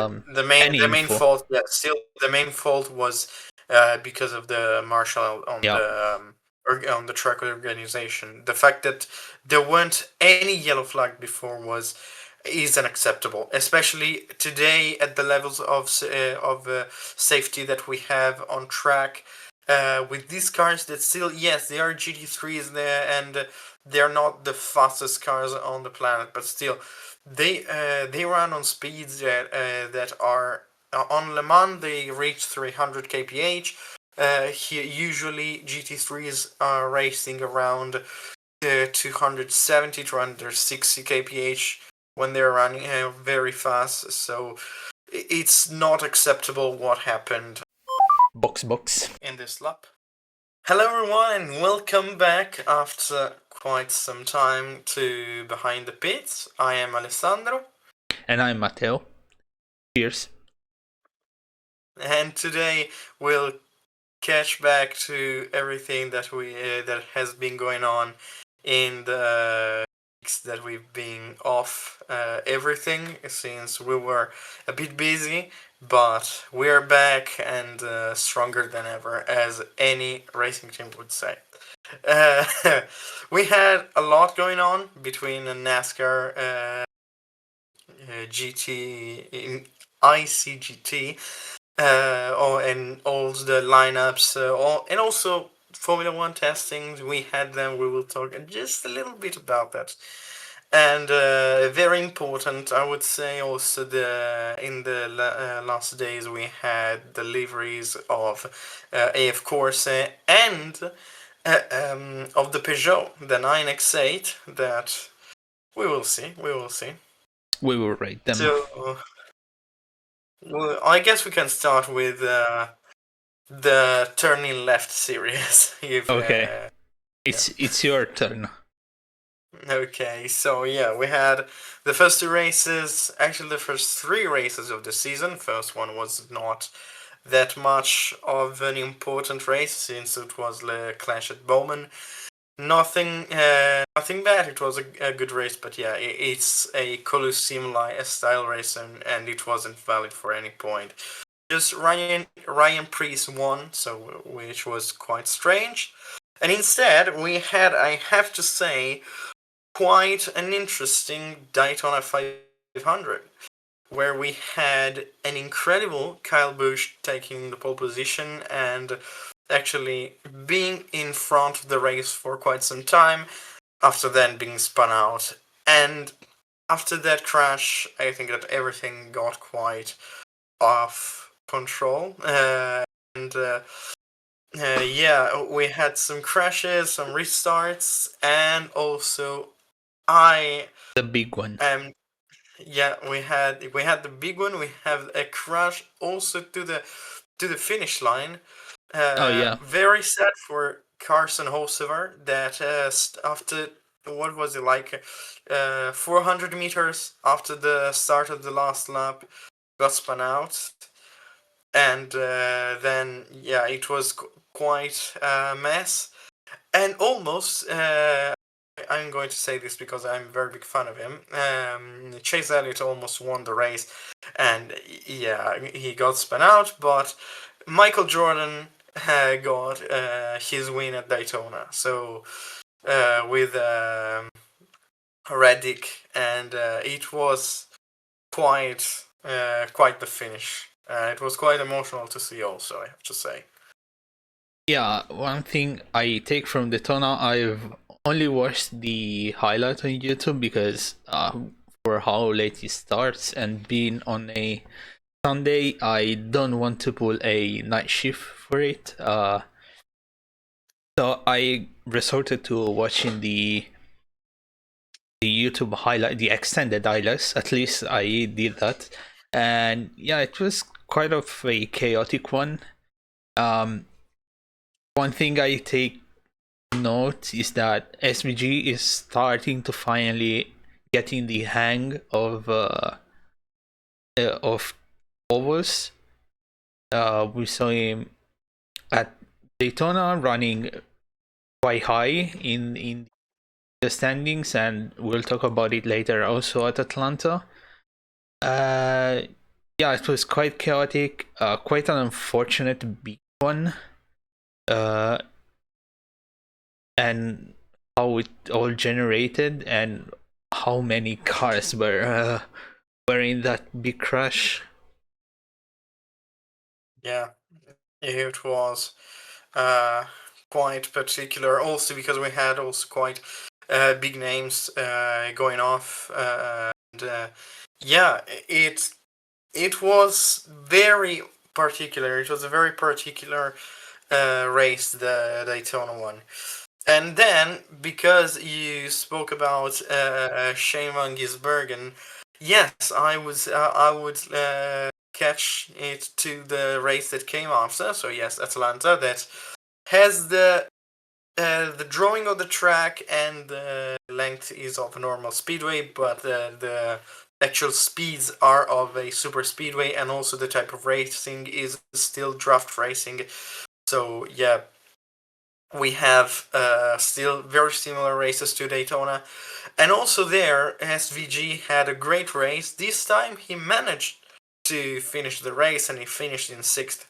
any the main info. fault, yeah, still the main fault was because of the marshal on Yeah. or on the track organization. The fact that there weren't any yellow flag before is unacceptable, especially today at the levels of safety that we have on track. With these cars that still, yes, they are GT3s there, and they're not the fastest cars on the planet, but still, they run on speeds that are on Le Mans. They reach 300 kph. Here, usually GT3s are racing around 270 to 260 kph when they're running very fast. So it's not acceptable what happened Box. in this lap. Hello everyone and welcome back after quite some time to Behind the Pits. I am Alessandro. And I'm Matteo. Cheers. And today we'll catch back to everything that that has been going on in the weeks that we've been off everything, since we were a bit busy, but we're back and stronger than ever, as any racing team would say. Uh, we had a lot going on between NASCAR, GT, ICGT, and all the lineups, and also Formula One testings. We had them. We will talk just a little bit about that. And very important, I would say, also in the last days we had deliveries of AF Corse and of the Peugeot, the 9X8. That we will see. We will rate them. So, well, I guess we can start with the turning left series. Okay. It's your turn. Okay, so yeah, we had the first two races, actually the first three races of the season. First one was not that much of an important race since it was the clash at Bowman. Nothing bad. It was a good race, but yeah, it's a Colosseum style race, and it wasn't valid for any point. Just Ryan Preece won, so which was quite strange. And instead, we had, I have to say, quite an interesting Daytona 500, where we had an incredible Kyle Busch taking the pole position and actually being in front of the race for quite some time, after then being spun out. And after that crash, I think that everything got quite off control. Yeah, we had some crashes, some restarts, and also the big one. Yeah, we had the big one. We have a crash also to the finish line. Oh yeah. Very sad for Carson Hocevar that after, what was it, like 400 meters after the start of the last lap, got spun out. And then, yeah, it was quite a mess. And almost, I'm going to say this because I'm a very big fan of him. Chase Elliott almost won the race, and yeah, he got spun out, but Michael Jordan got his win at Daytona. So with Reddick, and it was quite the finish. It was quite emotional to see, also, I have to say. Yeah, one thing I take from Daytona, I've only watched the highlight on YouTube because for how late it starts and being on a Sunday, I don't want to pull a night shift for it. So I resorted to watching the YouTube highlight, the extended highlights. At least I did that, and yeah, it was quite of a chaotic one. One thing I take note is that SVG is starting to finally getting the hang of ovals. We saw him at Daytona running quite high in the standings, and we'll talk about it later. Also at Atlanta, yeah, it was quite chaotic, quite an unfortunate big one, uh, and how it all generated and how many cars were in that big crash. Yeah, it was uh, quite particular. Also because we had also quite big names going off, and yeah, it was very particular. It was a very particular race, the Daytona one. And then, because you spoke about Shane Van Gisbergen, yes, I would catch it to the race that came after. So yes, Atlanta, that has the drawing of the track and the length is of a normal speedway, but the actual speeds are of a super speedway, and also the type of racing is still draft racing. So yeah, we have still very similar races to Daytona. And also there, SVG had a great race. This time he managed to finish the race, and he finished in sixth.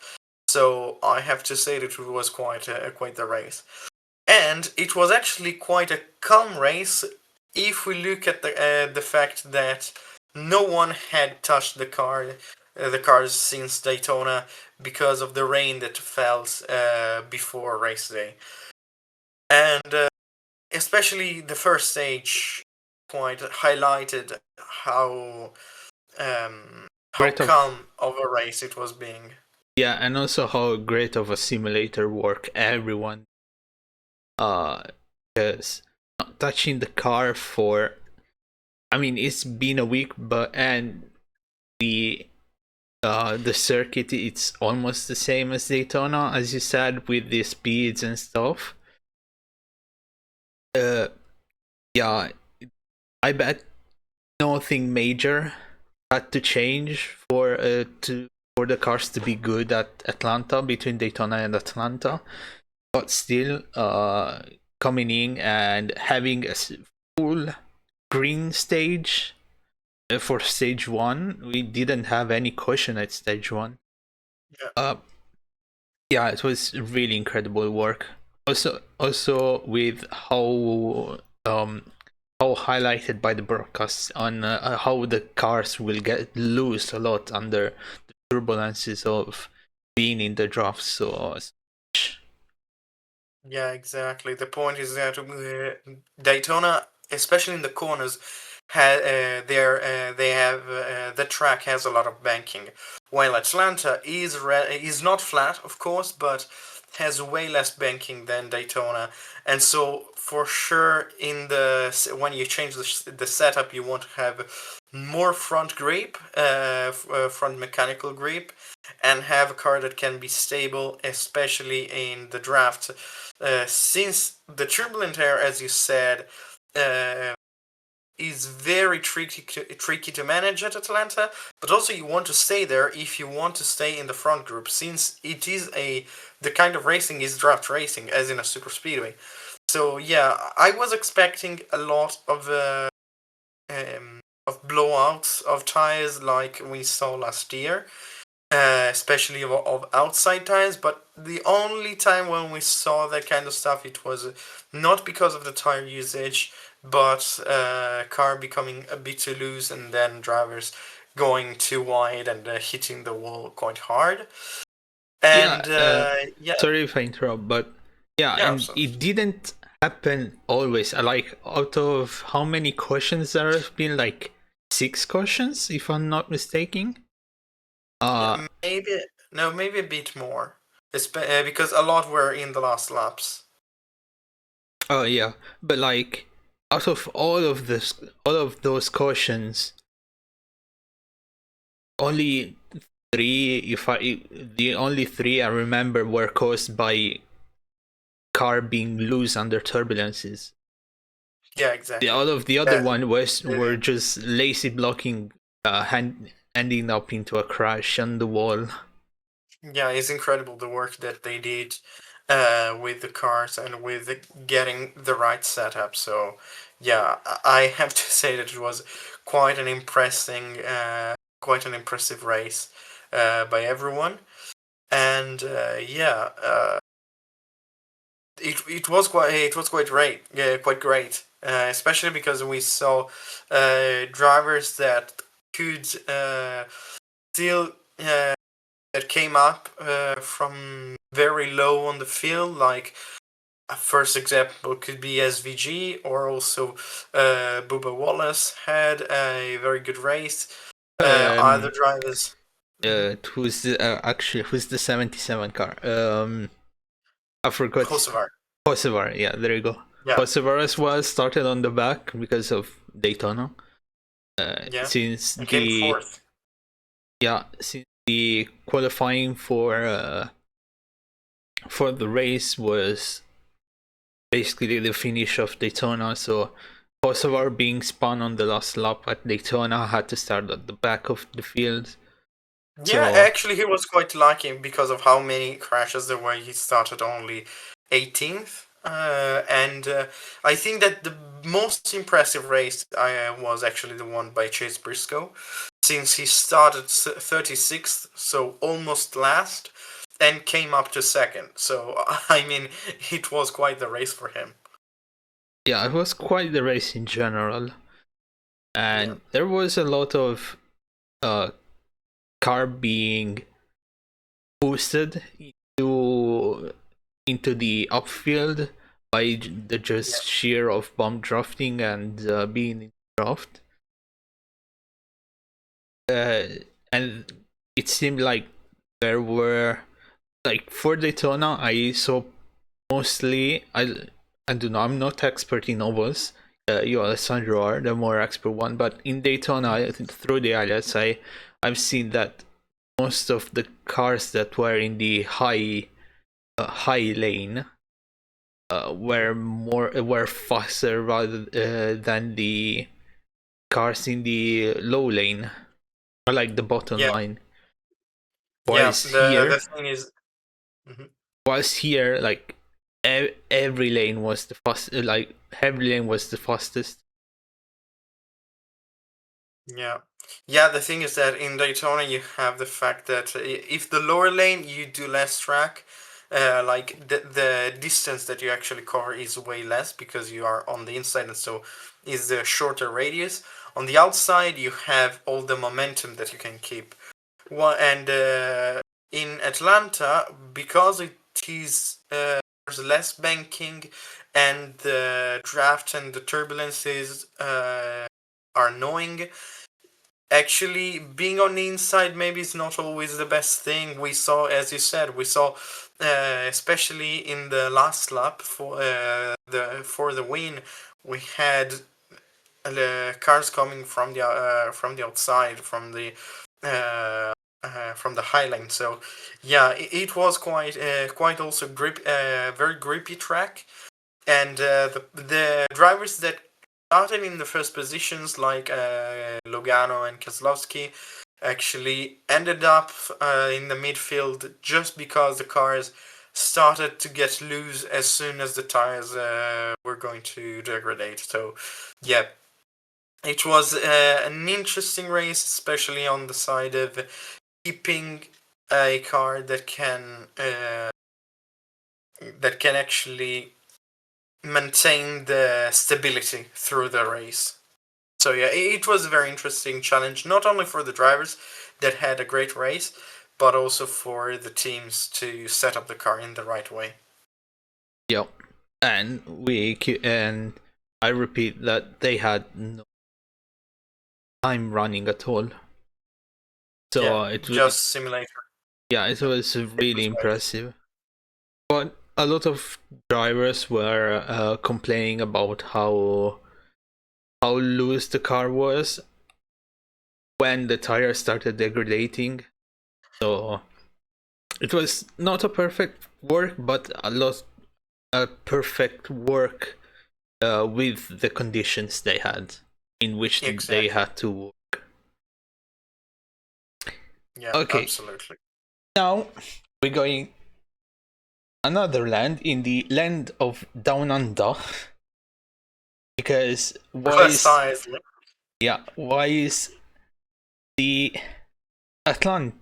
So I have to say that it was quite the race. And it was actually quite a calm race if we look at the fact that no one had touched the cars since Daytona because of the rain that fell before race day. And especially the first stage quite highlighted how how Great of calm of a race it was being. Yeah, and also how great of a simulator work everyone uh is not touching the car for, I mean, it's been a week, but and the circuit, it's almost the same as Daytona, as you said, with the speeds and stuff. uh yeah, I bet nothing major had to change for the cars to be good at Atlanta, between Daytona and Atlanta. But still, coming in and having a full green stage for stage one, we didn't have any caution at stage one. Yeah, uh yeah, it was really incredible work. Also with how highlighted by the broadcasts on how the cars will get loose a lot under the turbulences of being in the draft. So yeah, exactly. The point is that Daytona, especially in the corners, they have the track has a lot of banking, while Atlanta is not flat, of course, but has way less banking than Daytona, and so for sure when you change the setup, you want to have more front grip, front mechanical grip, and have a car that can be stable, especially in the draft. Since the turbulent air, as you said, uh, is very tricky to manage at Atlanta, but also you want to stay there if you want to stay in the front group, since it is the kind of racing is draft racing, as in a super speedway. So yeah, I was expecting a lot of blowouts of tires like we saw last year, especially of outside tires. But the only time when we saw that kind of stuff, it was not because of the tire usage, but car becoming a bit too loose, and then drivers going too wide and hitting the wall quite hard. yeah, And yeah, sorry if I interrupt, but yeah, yeah, and so it didn't happen always. Like, out of how many cautions there have been, like six cautions, if I'm not mistaken. Uh yeah, maybe no, maybe a bit more. Because a lot were in the last laps. oh yeah, but like, out of all of those cautions, only three, if I the only three I remember were caused by car being loose under turbulences. Yeah, The exactly. all of the other Uh, one was uh, were just lazy blocking, ending up into a crash on the wall. Yeah, it's incredible the work that they did with the cars and with getting the right setup. So, yeah, I have to say that it was quite an impressing quite an impressive race by everyone. And it was quite great, quite great, especially because we saw drivers that could still that came up from very low on the field, like a first example could be SVG, or also Bubba Wallace had a very good race. Other Um, drivers. who's the 77 car? I forgot. Hocevar. Kosovar, yeah, there you go. Yeah, Kosovar as well started on the back because of Daytona. yeah, Since and came the fourth. since the qualifying for the race was basically the finish of Daytona, so Kosovar being spun on the last lap at Daytona had to start at the back of the field. Yeah, So actually, he was quite lucky because of how many crashes there were. He started only 18th. And I think that the most impressive race was actually the one by Chase Briscoe, since he started 36th, so almost last, and came up to second. So, I mean, it was quite the race for him. yeah, it was quite the race in general, Yeah, and there was a lot of uh, car being boosted into the upfield by the yeah, just sheer of bomb drafting and being in draft. And it seemed like there were, like, for Daytona, I saw mostly, I don't know, I'm not expert in ovals. You, Alessandro, are the more expert one, but in Daytona, through the highlights, I've seen that most of the cars that were in the high lane were faster rather than the cars in the low lane, or like the bottom yeah, line. yeah. Whilst The here, thing is. Mhm. whilst here, like every lane was the fast, like every lane was the fastest. Yeah. Yeah, the thing is that in Daytona you have the fact that if the lower lane you do less track, like the distance that you actually cover is way less because you are on the inside, and so is the shorter radius. On the outside you have all the momentum that you can keep. And in Atlanta, because it is there's less banking, and the draft and the turbulences are annoying. Actually, being on the inside maybe is not always the best thing. We saw, as you said, especially in the last lap for the win, we had cars coming from the outside, from the high lane. So yeah, it was quite also very grippy track, and the drivers that started in the first positions, like Logano and Kozlowski, actually ended up in the midfield just because the cars started to get loose as soon as the tires were going to degrade. So, yeah, it was an interesting race, especially on the side of keeping a car that can actually maintain the stability through the race. So yeah, it was a very interesting challenge, not only for the drivers that had a great race, but also for the teams to set up the car in the right way. Yep. And I repeat that they had no time running at all. Yeah, So just simulator. yeah, it was It really was great. impressive. But a lot of drivers were complaining about how loose the car was when the tires started degrading. So it was not a perfect work, but a perfect work with the conditions they had in which they Exactly. had to work. Yeah, Okay, absolutely. now we're going another land in the land of Down Under, because Precisely. why is the Atlanta.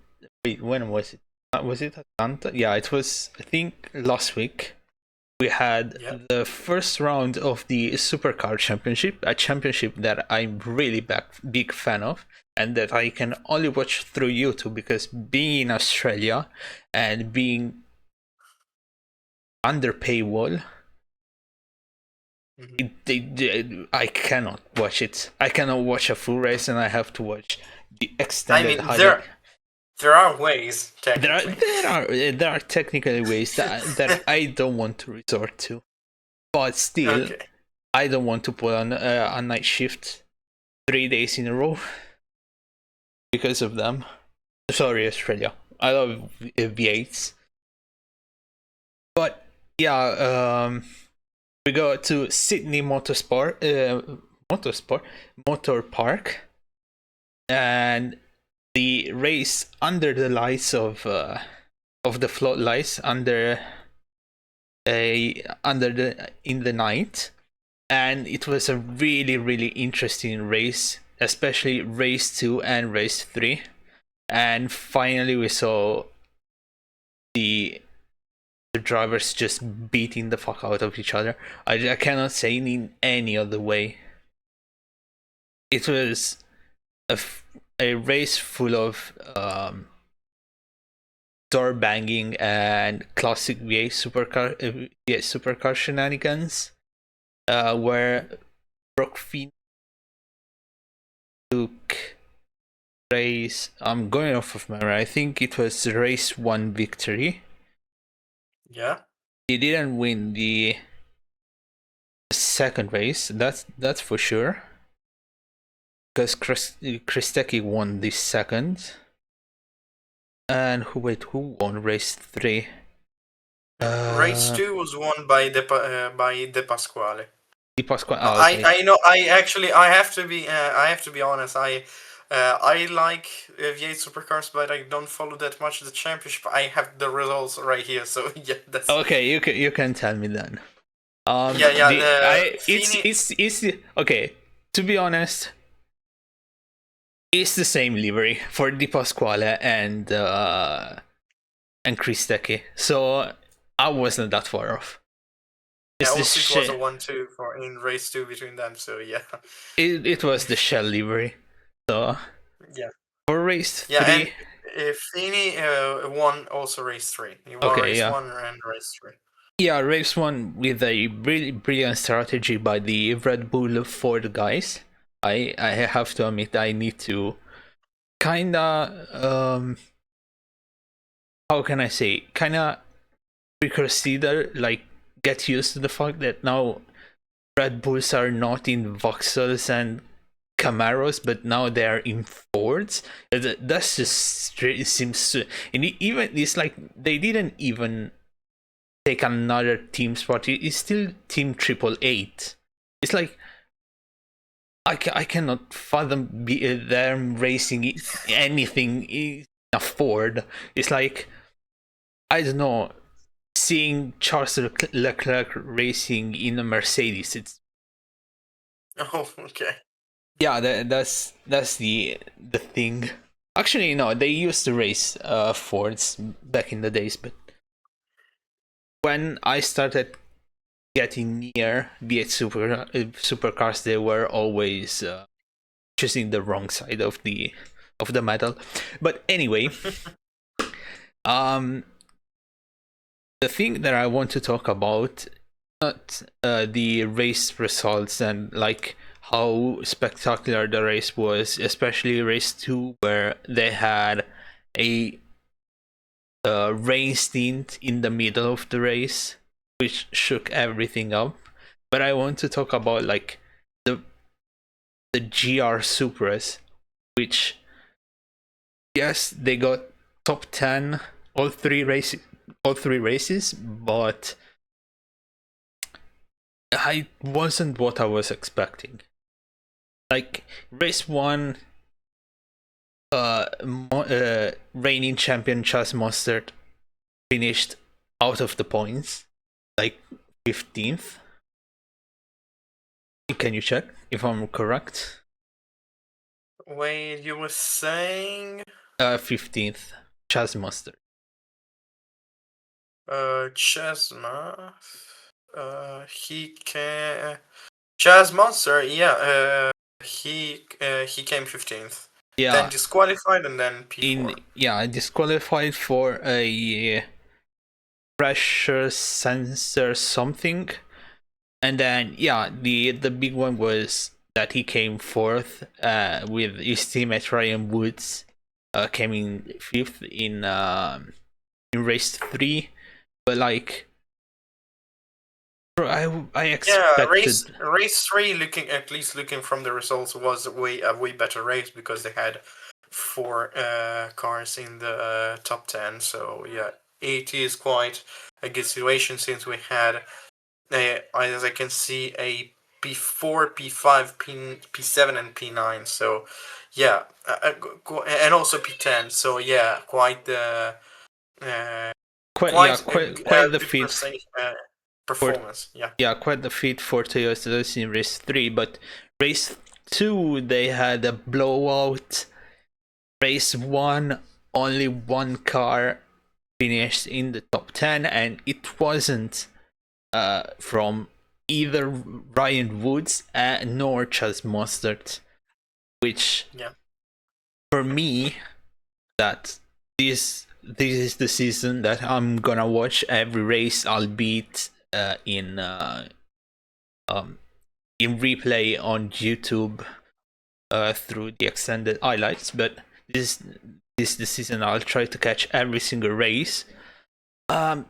Wait, when was it? Was it Atlanta? Yeah, it was. I think last week we had Yeah. the first round of the Supercar Championship, a championship that I'm really big fan of, and that I can only watch through YouTube because being in Australia and being under paywall, Hmm. I cannot watch it. I cannot watch a full race, and I have to watch the I extended mean, highlight. there are ways There are technically. there are technical ways that I don't want to resort to, but still, Okay. I don't want to put on a night shift 3 days in a row because of them. Sorry, Australia. I love V8s, but yeah, we go to Sydney Motor Park, and the race under the lights of the floodlights under the in the night, and it was a really interesting race, especially race 2 and race 3, and finally we saw the the drivers just beating the fuck out of each other. I cannot say it in any other way. It was a race full of door banging and classic V8 supercar shenanigans, where Brock Finn took race. I'm going off of memory. I think it was race 1 victory. Yeah. He didn't win the second race. That's for sure. Because Kristecki won the second. And who won race 3? Race 2 was won by De Pasquale. Di Pasquale. Oh, I okay. I know. I have to be honest. I like V8 supercars, but I don't follow that much the championship. I have the results right here, so yeah, that's Okay, you can tell me then. yeah. The I Fini, it's okay. To be honest, it's the same livery for Di Pasquale and Kristecki, so I wasn't that far off. yeah. It's the Also, it was a shell. 1-2 for in race 2 between them. So yeah, It was the shell livery. So yeah, for race yeah. And 3, Fini won also race 3. He won okay, race yeah. 1 and race 3. Yeah, race 1 with a really brilliant strategy by the Red Bull Ford guys. I have to admit I need to kinda how can I say, kinda reconsider, like get used to the fact that now Red Bulls are not in Vauxhalls and Camaros, but now they are in Fords. That's just straight, seems to, and even it's like they didn't even take another team spot. It's still Team Triple Eight. It's like I cannot fathom them racing anything in a Ford. It's like I don't know, seeing Charles Leclerc racing in a Mercedes. It's Oh, okay. yeah, that's the thing. Actually, no, they used to race Fords back in the days, but when I started getting near V8 supercars, they were always choosing the wrong side of the medal. But anyway, um, the thing that I want to talk about, not the race results and like how spectacular the race was, especially race 2, where they had a rain stint in the middle of the race, which shook everything up. But I want to talk about like the GR Supras, which yes, they got top 10 all three races, but I wasn't what I was expecting. Like race 1, reigning champion Chas Mostert finished out of the points, like 15th. Can you check if I'm correct? Wait, you were saying 15th, Chaz Mustard. Chesma. He can Chaz Monster. Yeah. He came 15th. Then Yeah, disqualified and then P4. disqualified for a pressure sensor something, and then the big one was that he came fourth with his teammate Ryan Woods came in fifth in race 3, but like I Yeah, race expected. race three. Looking from the results, was a way better race because they had four cars in the top 10. So yeah, it is quite a good situation since we had, as I can see, a P4, P5, P7, and P9. So yeah, and also P10. So yeah, quite the Quite yeah, quite a, quite the good feat for performance. Yeah. quite the feat for Toyota in race 3, but race 2 they had a blowout. Race 1, only one car finished in the top 10, and it wasn't from either Ryan Woods nor Chas Mostert, which Yeah. for me, that this is the season that I'm gonna watch every race, albeit um, in replay on YouTube through the extended highlights. But this is the season I'll try to catch every single race. Um,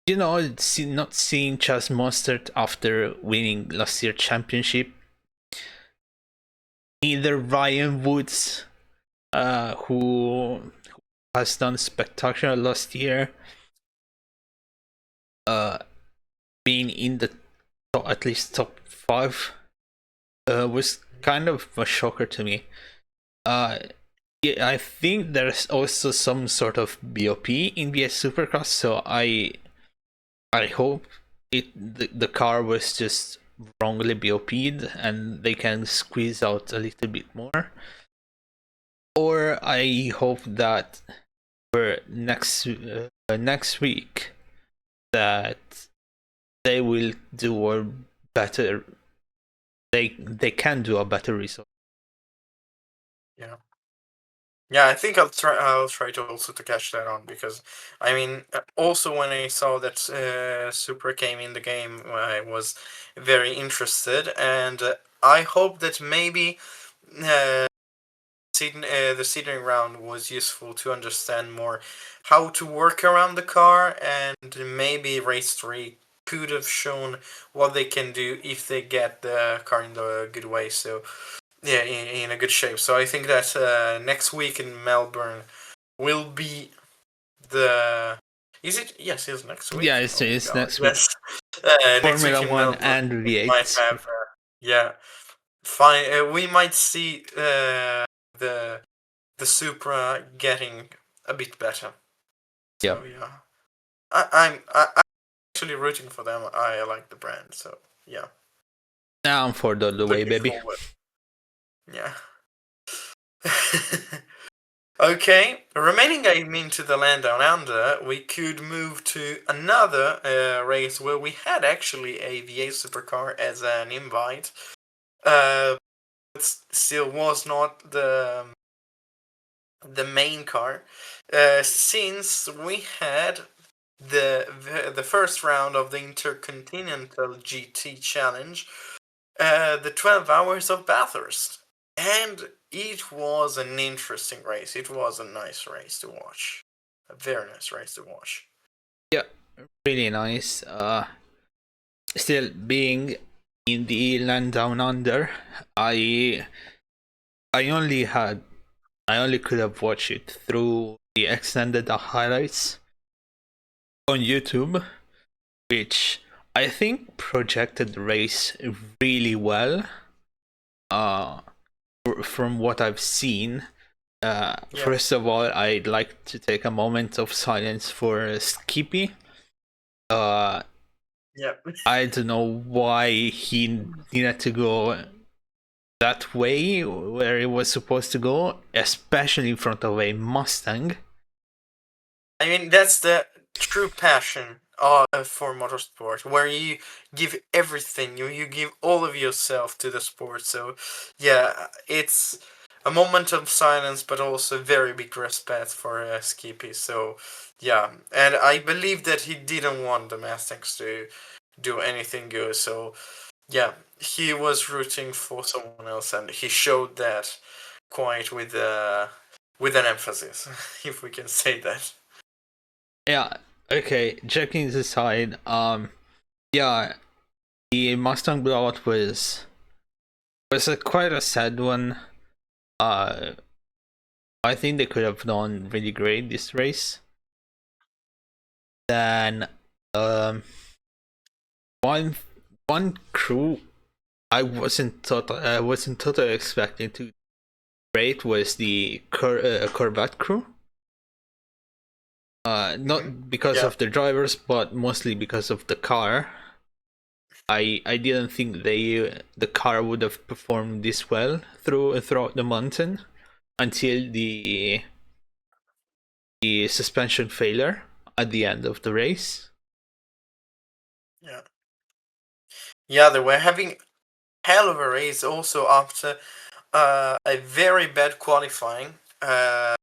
not seeing Chas Mostert after winning last year's championship, neither Ryan Woods, who has done spectacular last year, uh, being in the at least top 5, was kind of a shocker to me. Yeah, I think there's also some sort of BOP in BS Supercross, so I hope the car was just wrongly BOP'd and they can squeeze out a little bit more. Or I hope that for next week that they will do a better. They can do a better result. Yeah. Yeah, I think I'll try to also to catch that on, because I mean, also when I saw that Super came in the game, I was very interested, and I hope that maybe uh, the seeding round was useful to understand more how to work around the car, and maybe race 3 could have shown what they can do if they get the car in the good way. So yeah, in a good shape. So I think that next week in Melbourne will be the. Is it? Yes, it's next Yeah, week. Oh it's God, next week. yes. Next week Formula in One Melbourne, and we V8. might have. Yeah, fine. We might see the Supra getting a bit better. Yep. So yeah, I'm actually rooting for them. I like the brand. So yeah, Now I'm for the way, looking baby. forward. Yeah. Okay, remaining game into the land down under, we could move to another race where we had actually a V8 supercar as an invite. But still was not the main car, since we had the first round of the Intercontinental GT Challenge, the 12 hours of Bathurst. And it was an interesting race. It was a nice race to watch. A very nice race to watch. Yeah, really nice. Still being in the land down under, I I only had I only could have watched it through the extended highlights on YouTube, which I think projected the race really well. Uh, from what I've seen, Yeah. first of all, I'd like to take a moment of silence for Skippy. Uh, Yeah. I don't know why he needed to go that way where it was supposed to go, especially in front of a Mustang. I mean, that's the true passion for motorsport, where you give everything, you give all of yourself to the sport. So, yeah, it's a moment of silence, but also very big respect for Skippy. So, yeah, and I believe that he didn't want the Mustangs to do anything good. So, yeah, he was rooting for someone else, and he showed that quite with an emphasis, if we can say that. Yeah. Okay. Joking aside, yeah, the Mustang blowout was quite a sad one. Uh, I think they could have done really great this race. Then, um, one one crew I wasn't totally expecting to rate was the Corvette crew. Mhm. Not because Yeah, of the drivers, but mostly because of the car. I didn't think the car would have performed this well throughout the mountain until the suspension failure at the end of the race. yeah, yeah. They were having hell of a race also after a very bad qualifying.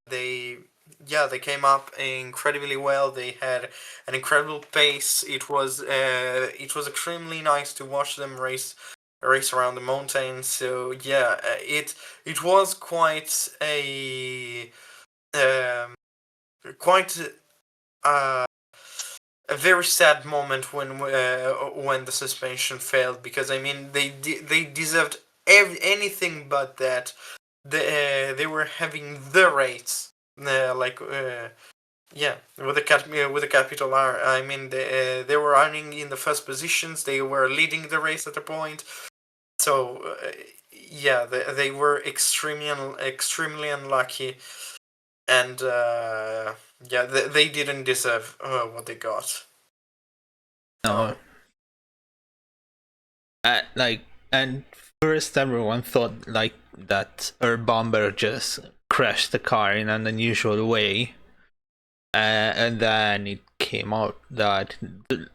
They came up incredibly well. They had an incredible pace. It was extremely nice to watch them race around the mountain. So yeah, it was um, quite uh, a very sad moment when the suspension failed, because I mean they deserved anything but that. They were having the race, yeah, with a capital R. I mean they were running in the first positions. They were leading the race at a point. So yeah, they were extremely unlucky, and yeah, they didn't deserve what they got. No, So like, and first everyone thought like that Herb Bomber just crashed the car in an unusual way, and then it came out that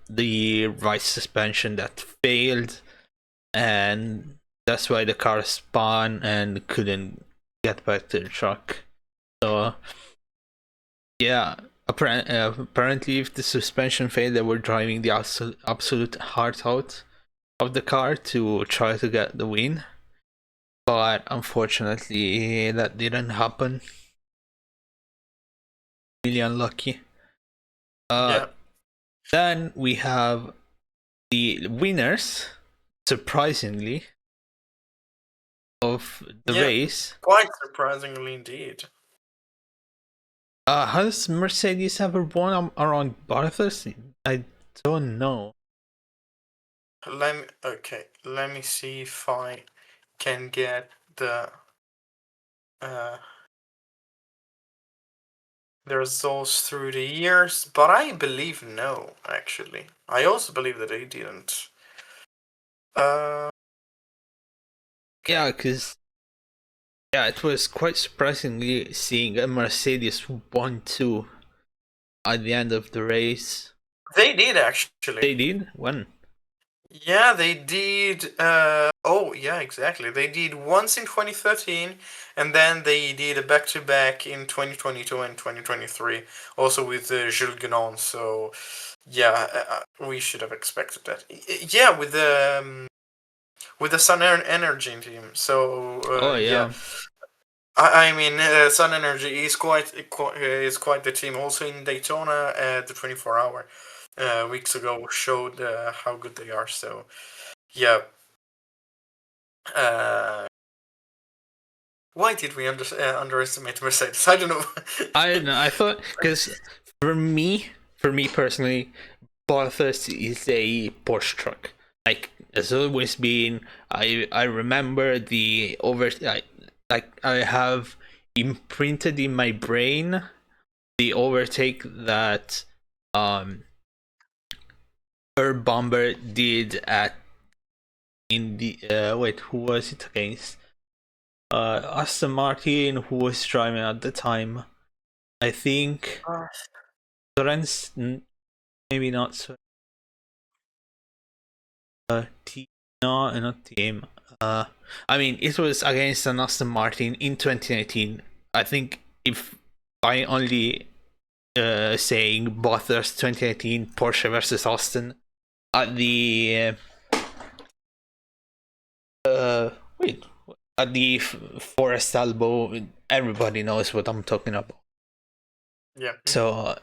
the right suspension that failed, and that's why the car spun and couldn't get back to the truck. So yeah, apparently if the suspension failed, they were driving the absolute heart out of the car to try to get the win, but unfortunately that didn't happen. Really unlucky. uh yeah, then we have the winners, surprisingly, of the yeah, race. quite surprisingly indeed. Has Mercedes ever won around Bathurst? I don't know. Let me see if I can get uh, the results through the years, but I believe no, actually. I also believe that they didn't. Uh, Yeah, okay. because yeah, it was quite surprisingly seeing a Mercedes 1-2 at the end of the race. They did actually. They did? When? Yeah, they did. Oh, yeah, exactly. They did once in 2013, and then they did a back to back in 2022 and 2023, also with Jules Guenon. So, yeah, we should have expected that. Yeah, with the Energy team. So, Oh, yeah, yeah. I mean, Sun Energy is quite the team. Also in Daytona, the 24 hour weeks ago showed how good they are. So, yeah. Uh, why did we underestimate Mercedes? I don't know. I don't know. I thought, because for me personally, Bathurst is a Porsche truck. Like, has always been. I remember the I have imprinted in my brain the overtake that um Herb Bomber did at in the wait, who was it against? Aston Martin, who was driving at the time, I think Sorensen, maybe not so. No, not team. I mean, it was against an Aston Martin in 2019. I think if I only saying Bathurst 2018 Porsche versus Austin at the wait at the Forest Elbow, everybody knows what I'm talking about. Yeah. So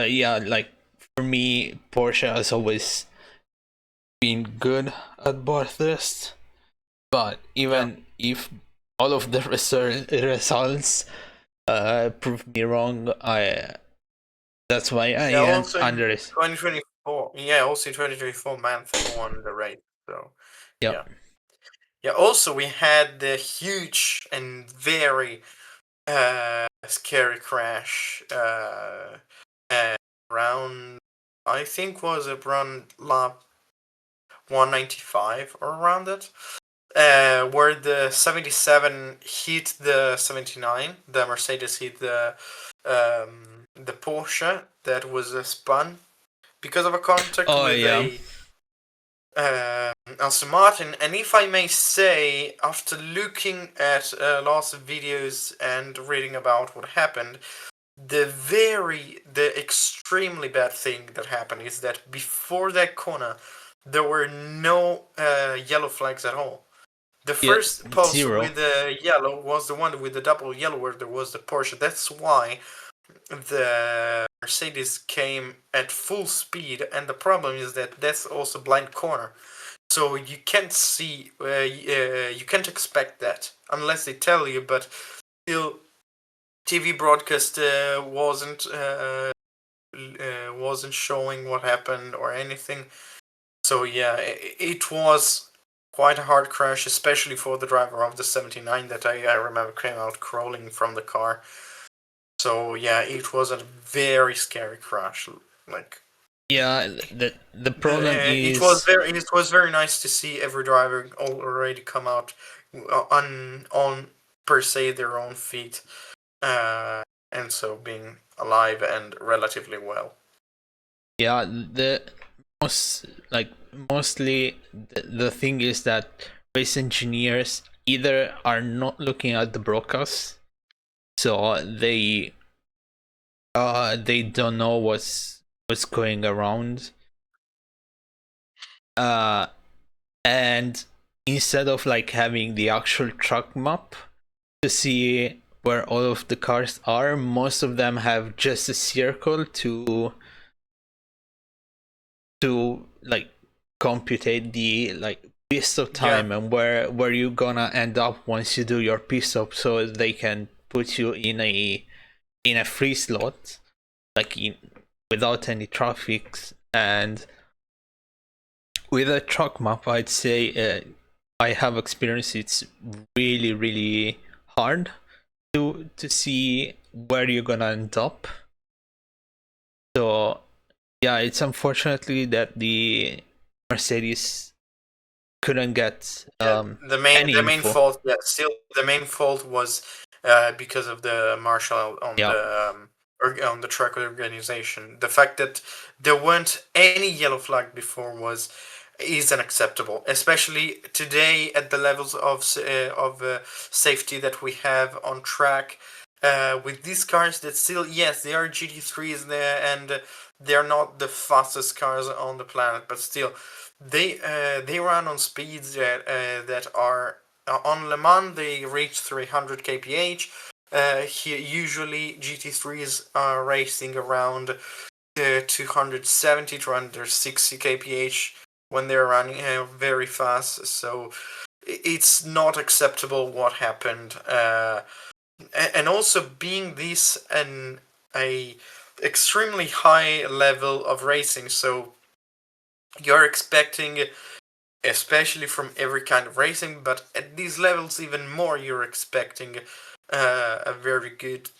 yeah, like for me, Porsche has always been good at Bathurst, but even if all of the results prove me wrong, I that's why I Yeah, am also in under it. 2024. Yeah, also in 2024, Manthey won the race. So, Yep. yeah. Yeah, also we had the huge and very scary crash around, I think was around lap 195 or around it, where the 77 hit the 79, the Mercedes hit the Porsche that was spun because of a contact Oh with yeah. a Aston Martin. And if I may say, after looking at lots of videos and reading about what happened, the extremely bad thing that happened is that before that corner, there were no yellow flags at all. The Yeah, first post zero. with the yellow was the one with the double yellow where there was the Porsche. That's why the Mercedes came at full speed, and the problem is that that's also blind corner. So you can't see, you can't expect that unless they tell you. But still, TV broadcast wasn't showing what happened or anything. So yeah, it was quite a hard crash, especially for the driver of the 79 that I remember came out crawling from the car. So yeah, it was a very scary crash. Like Yeah, the problem is it was very nice to see every driver already come out on per se their own feet, and so being alive and relatively well. yeah, the most like mostly the thing is that race engineers either are not looking at the broadcast, so they don't know what's going around, uh and instead of like having the actual track map to see where all of the cars are, most of them have just a circle to like computate the like pit stop Yeah, time and where you're gonna end up once you do your pit stop, so they can put you in a free slot, like without any traffic. And with a truck map, I'd say I have experienced it's really hard to see where you're gonna end up. So yeah, it's unfortunately that the Mercedes couldn't get yeah. any The main info. fault, yeah, still the main fault was because of the marshal Yeah, on the track organization. The fact that there weren't any yellow flag before is unacceptable, especially today at the levels of safety that we have on track. With these cars that still, yes, they are GT3s there, and they're not the fastest cars on the planet, but still, they run on speeds that are on Le Mans. They reach 300 kph. Usually GT3s are racing around 270 260 kph when they're running very fast. So it's not acceptable what happened. And also being this an a extremely high level of racing, so you're expecting, especially from every kind of racing, but at these levels even more, you're expecting a very good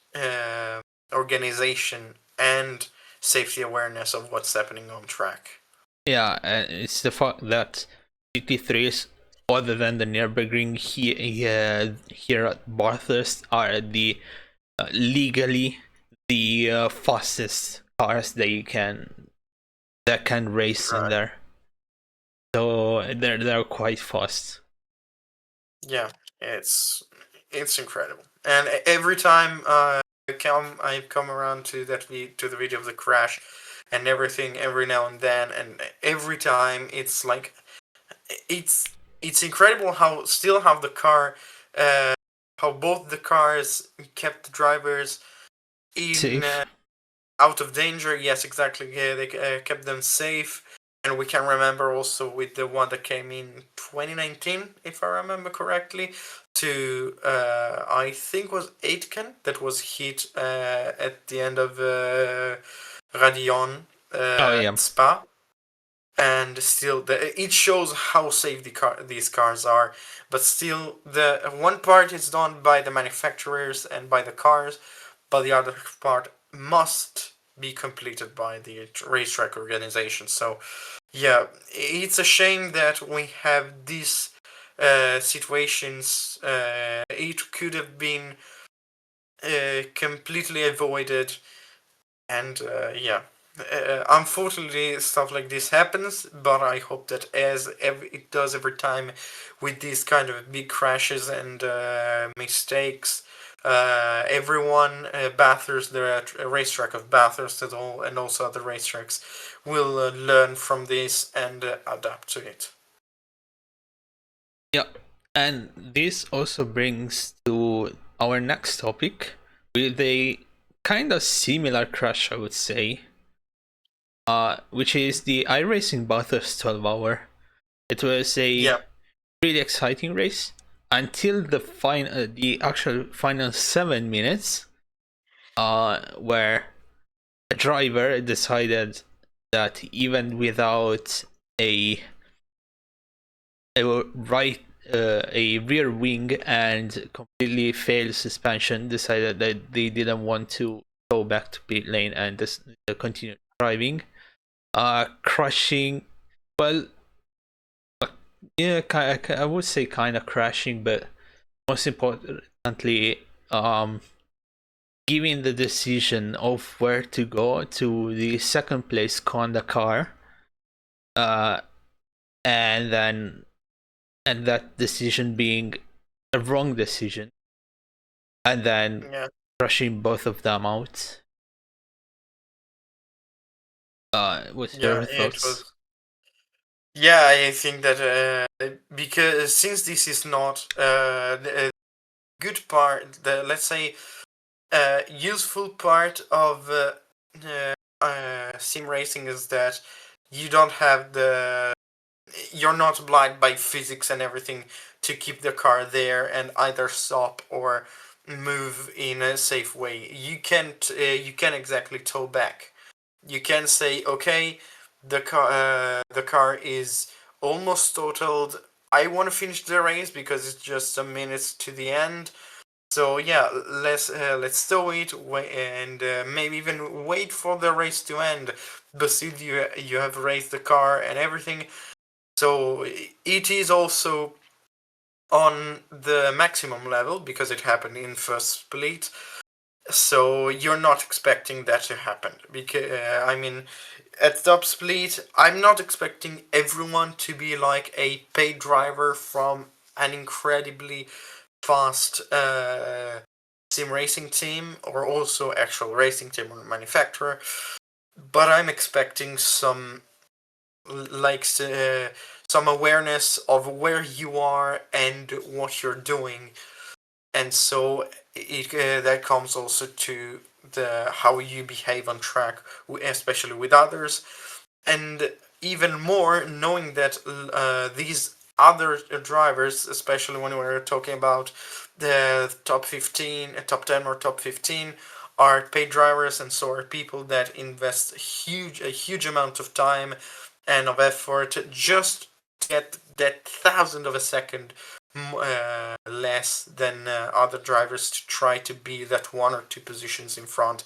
organization and safety awareness of what's happening on track. yeah, and it's the fact that GT3s other than the Nürburgring here at Bathurst are the legally the fastest cars that can race in Right. there. So they're quite fast. Yeah, it's incredible. And every time I come around to to the video of the crash and everything every now and then, and every time it's like it's it's incredible how the car uh, how both the cars kept the drivers in Safe. out of danger. Yes, exactly. Yeah, they kept them safe. And we can remember also with the one that came in 2019, if I remember correctly, to I think was Aitken that was hit at the end of Radion Oh yeah. Spa, and still it shows how safe these cars are. But still, the one part is done by the manufacturers and by the cars, but the other part must be completed by the racetrack organization. So yeah, it's a shame that we have these situations. It could have been completely avoided, and yeah, unfortunately, stuff like this happens. But I hope that it does every time with these kind of big crashes and mistakes, everyone, Bathurst, the racetrack of Bathurst at all, and also other racetracks, will learn from this and adapt to it. Yeah. And this also brings to our next topic with a kind of similar crash, I would say. Which is the iRacing Bathurst 12 hour. It was a Yeah, really exciting race until the actual final 7 minutes, where a driver decided that even without a a right a rear wing and completely failed suspension, decided that they didn't want to go back to pit lane and just continue driving, crashing. Well, yeah, I would say kind of crashing, but most importantly, giving the decision of where to go to the second place Honda car, uh, and then and that decision being a wrong decision, and then yeah, crushing both of them out. What's yeah. your It thoughts? was. Yeah, I think that because since this is not the good part, the let's say useful part of sim racing is that you don't have you're not obliged by physics and everything to keep the car there and either stop or move in a safe way. You can exactly tow back. You can say, okay, the car is almost totaled. I want to finish the race because it's just some minutes to the end. So yeah, let's stow it and maybe even wait for the race to end. But still, you have raced the car and everything. So it is also on the maximum level because it happened in first split. So you're not expecting that to happen because I mean, at top split, I'm not expecting everyone to be like a paid driver from an incredibly fast sim racing team or also actual racing team or manufacturer, but I'm expecting like uh, some awareness of where you are and what you're doing, and so that comes also to the how you behave on track, especially with others, and even more knowing that these other drivers, especially when we're talking about the top 15, top 10 or top 15, are paid drivers, and so are people that invest a huge amount of time and of effort just to get that thousand of a second less than other drivers to try to be that one or two positions in front.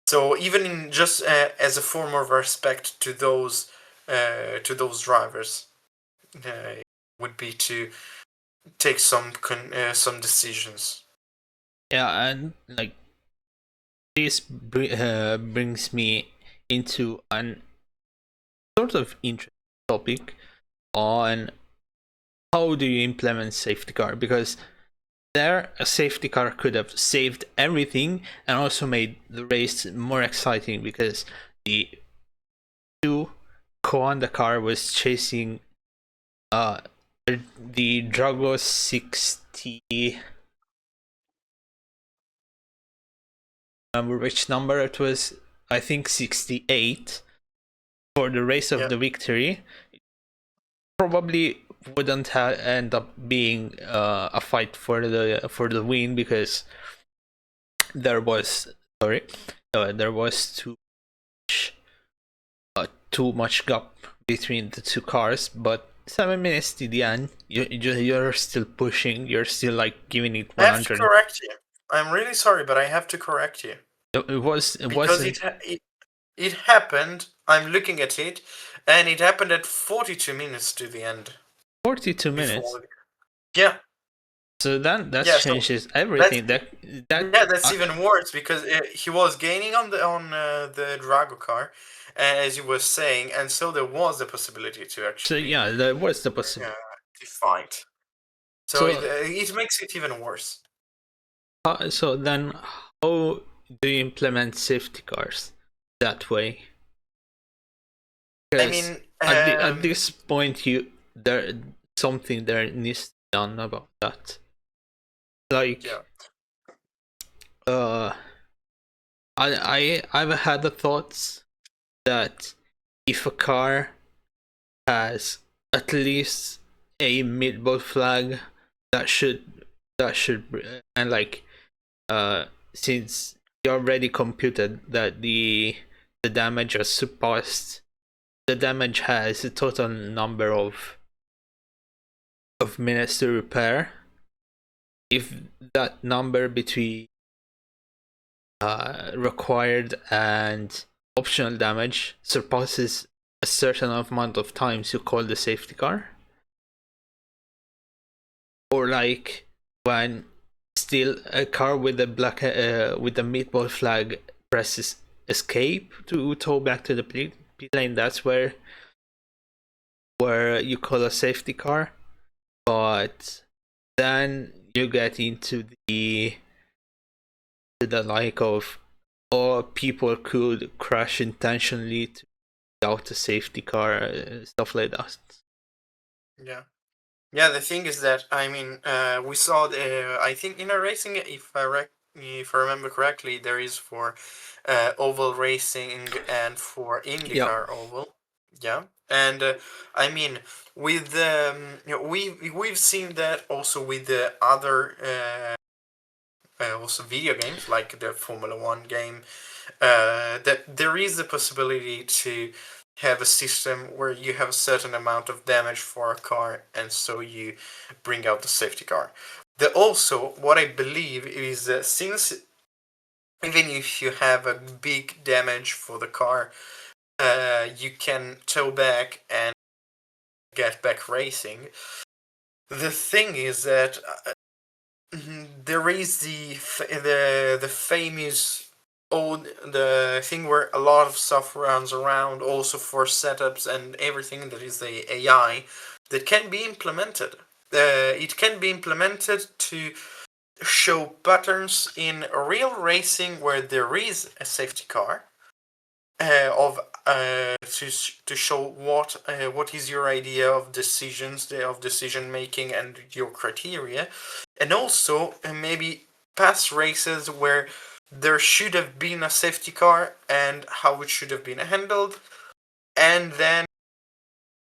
So even in just as a form of respect to those drivers, uh, would be to take some decisions. Yeah, and like this brings me into an sort of interesting topic on how do you implement safety car, because there a safety car could have saved everything and also made the race more exciting, because the two Koanda car was chasing uh the Drago 60, remember which number it was, I think 68, for the race of Yeah. the victory. Probably wouldn't end up being a fight for the win, because there was there was too much gap between the two cars. But 7 minutes to the end, you're still pushing, you're still like giving it I have to 100. correct you. I'm really sorry, but I have to correct you It because wasn't it happened. I'm looking at it, and it happened at 42 minutes to the end. 42 minutes. Before, yeah, So then that yeah. So changes that's everything. That yeah, that's even worse because he was gaining on the Drago car, as you were saying, and so there was a possibility to so actually yeah, there was the possibility. to fight. So So it makes it even worse. so then how do you implement safety cars that way? I Because mean, at this point, there something there needs to be done about that. yeah, Like uh I've had the thoughts that if a car has at least a mid-ball flag, that should and like since you already computed that the damage has surpassed, the damage has a total number of minutes to repair. If that number between required and optional damage surpasses a certain amount of times, you call the safety car. Or like when still a car with a with a meatball flag presses escape to tow back to the pit lane, that's where you call a safety car. But then you get into the like of, or people could crash intentionally to without a safety car, stuff like that. yeah. Yeah, the thing is that I mean, we saw the. I think in a racing, if I remember correctly, there is for oval racing and for Yeah, IndyCar oval. Yeah, and I mean, with we've seen that also with the other also video games like the Formula One game. That there is the possibility to have a system where you have a certain amount of damage for a car, and so you bring out the safety car. Also, what I believe is that since even if you have a big damage for the car, you can tow back and get back racing. The thing is that there is the famous old the thing where a lot of stuff runs around also for setups and everything that is the AI that can be implemented. It can be implemented to show patterns in real racing where there is a safety car of to show what is your idea of decisions of decision making and your criteria, and also maybe past races where there should have been a safety car and how it should have been handled, and then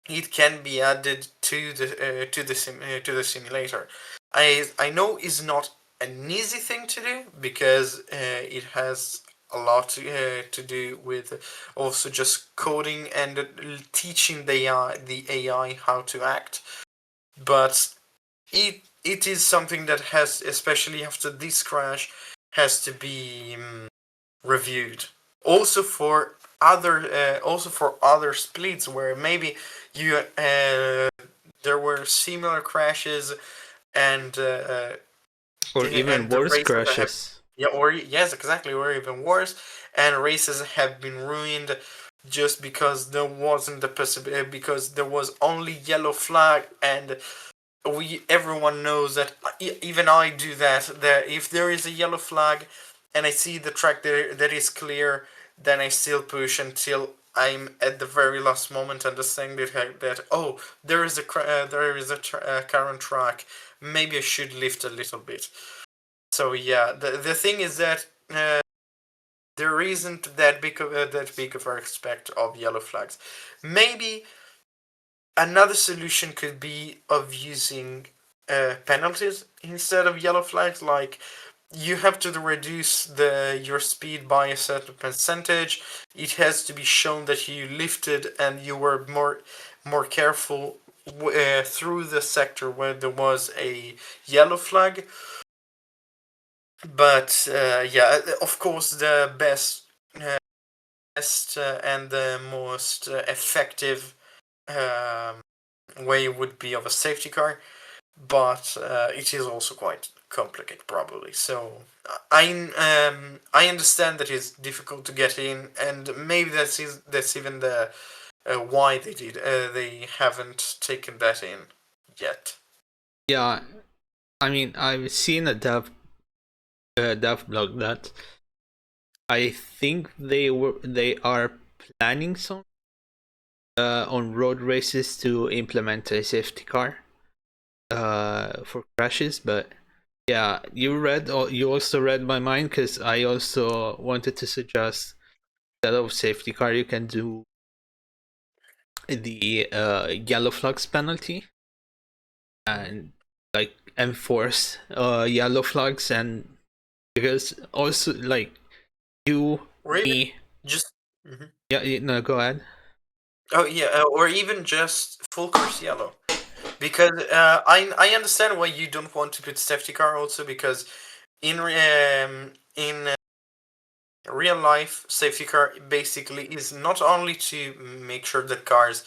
it can be added to the simulator. I know it's not an easy thing to do because it has a lot to do with also just coding and teaching the AI how to act. But it is something that has, especially after this crash, has to be reviewed. Also for other splits where maybe you there were similar crashes and Or even the worse races have, crashes. yeah, or yes, exactly, or even worse, and races have been ruined just because there wasn't the possibility, because there was only yellow flag. And everyone knows that, even I do that, that if there is a yellow flag and I see the track that is clear, then I still push until I'm at the very last moment understanding that oh, there is a current track, maybe I should lift a little bit. So yeah, the thing is that there isn't that big of a respect of yellow flags. Maybe another solution could be of using penalties instead of yellow flags. Like, you have to reduce your speed by a certain percentage. It has to be shown that you lifted and you were more careful through the sector where there was a yellow flag. But yeah, of course, the best and the most effective um, way would be of a safety car, but it is also quite complicated, probably. So I understand that it's difficult to get in, and maybe that's even the why they haven't taken that in yet. Yeah, I mean, I've seen a dev blog that I think they are planning some on road races to implement a safety car for crashes. But yeah, you also read my mind, because I also wanted to suggest, instead of safety car, you can do the yellow flags penalty, and like enforce yellow flags. And because also, like, you Or even me just. Mhm. yeah, no, go ahead. Oh yeah, or even just full course yellow. Because I understand why you don't want to put safety car also, because in real life, safety car basically is not only to make sure that cars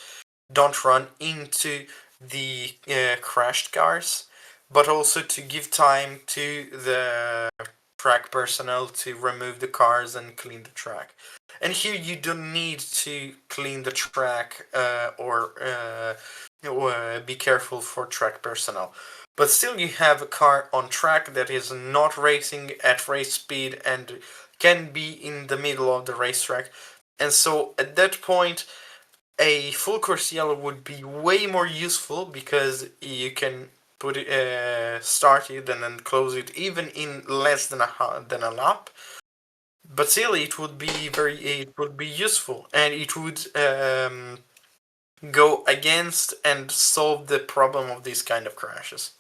don't run into the crashed cars, but also to give time to the track personnel to remove the cars and clean the track. And here you don't need to clean the track or be careful for track personnel. But still, you have a car on track that is not racing at race speed and can be in the middle of the racetrack. And so at that point, a full course yellow would be way more useful, because you can put it, start it and then close it even in less than a lap. But still, it would be useful, and it would go against and solve the problem of these kind of crashes.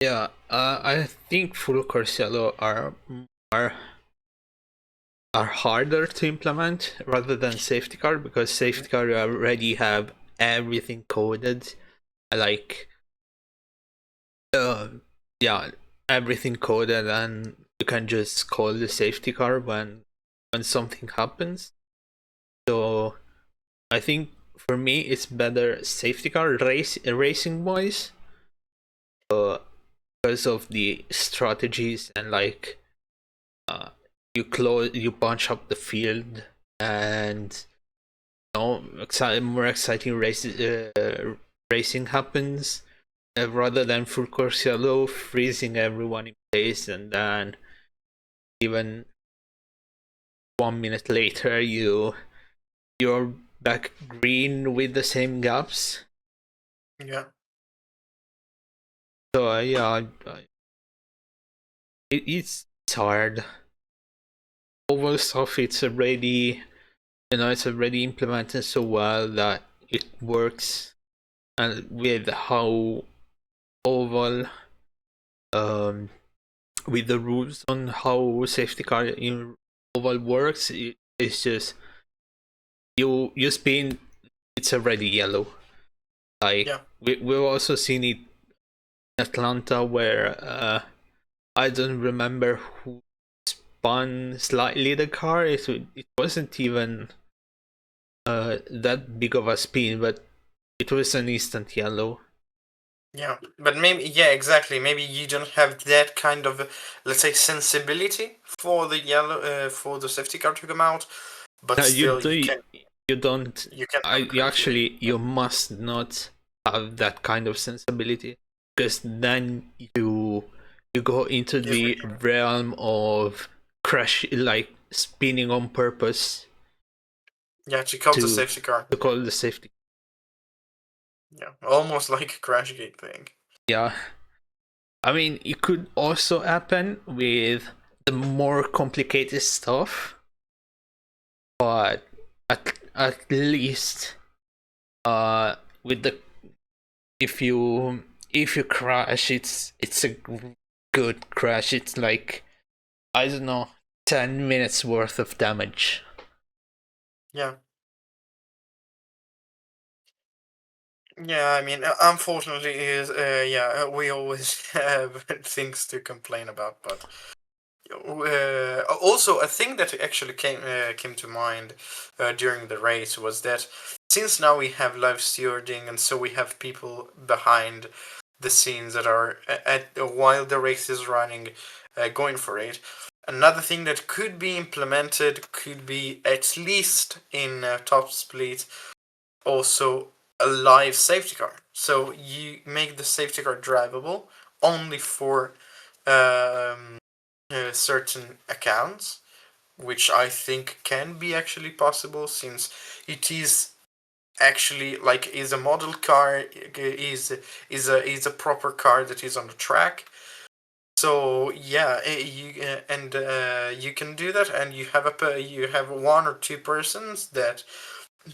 Yeah, I think full course yellow are are harder to implement rather than safety car, because safety car, you already have everything coded, like uh yeah, everything coded, and you can just call the safety car when something happens. So I think for me it's better safety car racing wise, uh, because of the strategies, and like uh, you punch up the field, and more exciting racing happens, rather than full course yellow freezing everyone in place, and then even 1 minute later you're back green with the same gaps. Yeah. So yeah, it's hard. Oval stuff, it's already implemented so well that it works, and with how oval um with the rules on how safety car in oval works, it's just you spin, it's already yellow. Like, Yeah. we've also seen it in Atlanta, where I don't remember who spun slightly the car. It wasn't even that big of a spin, but it was an instant yellow. Yeah, but maybe, yeah, exactly. Maybe you don't have that kind of, let's say, sensibility for the yellow, for the safety car to come out, but No, still you don't. you can You appreciate. actually you must not have that kind of sensibility, because then you go into You the realm of crash, like spinning on purpose yeah, to call the to safety car. call the safety. Yeah, almost like a crash gate thing. Yeah, I mean, it could also happen with the more complicated stuff, but at least with the if you crash, it's a good crash. It's like, I don't know, 10 minutes worth of damage. Yeah. Yeah, I mean, unfortunately, is we always have things to complain about, but also a thing that actually came to mind during the race was that since now we have live stewarding and so we have people behind the scenes that are while the race is running, going for it. Another thing that could be implemented could be at least in top split also a live safety car. So you make the safety car drivable only for certain accounts, which I think can be actually possible since it is actually like is a model car, is a proper car that is on the track. So yeah, you can do that, and you have one or two persons that,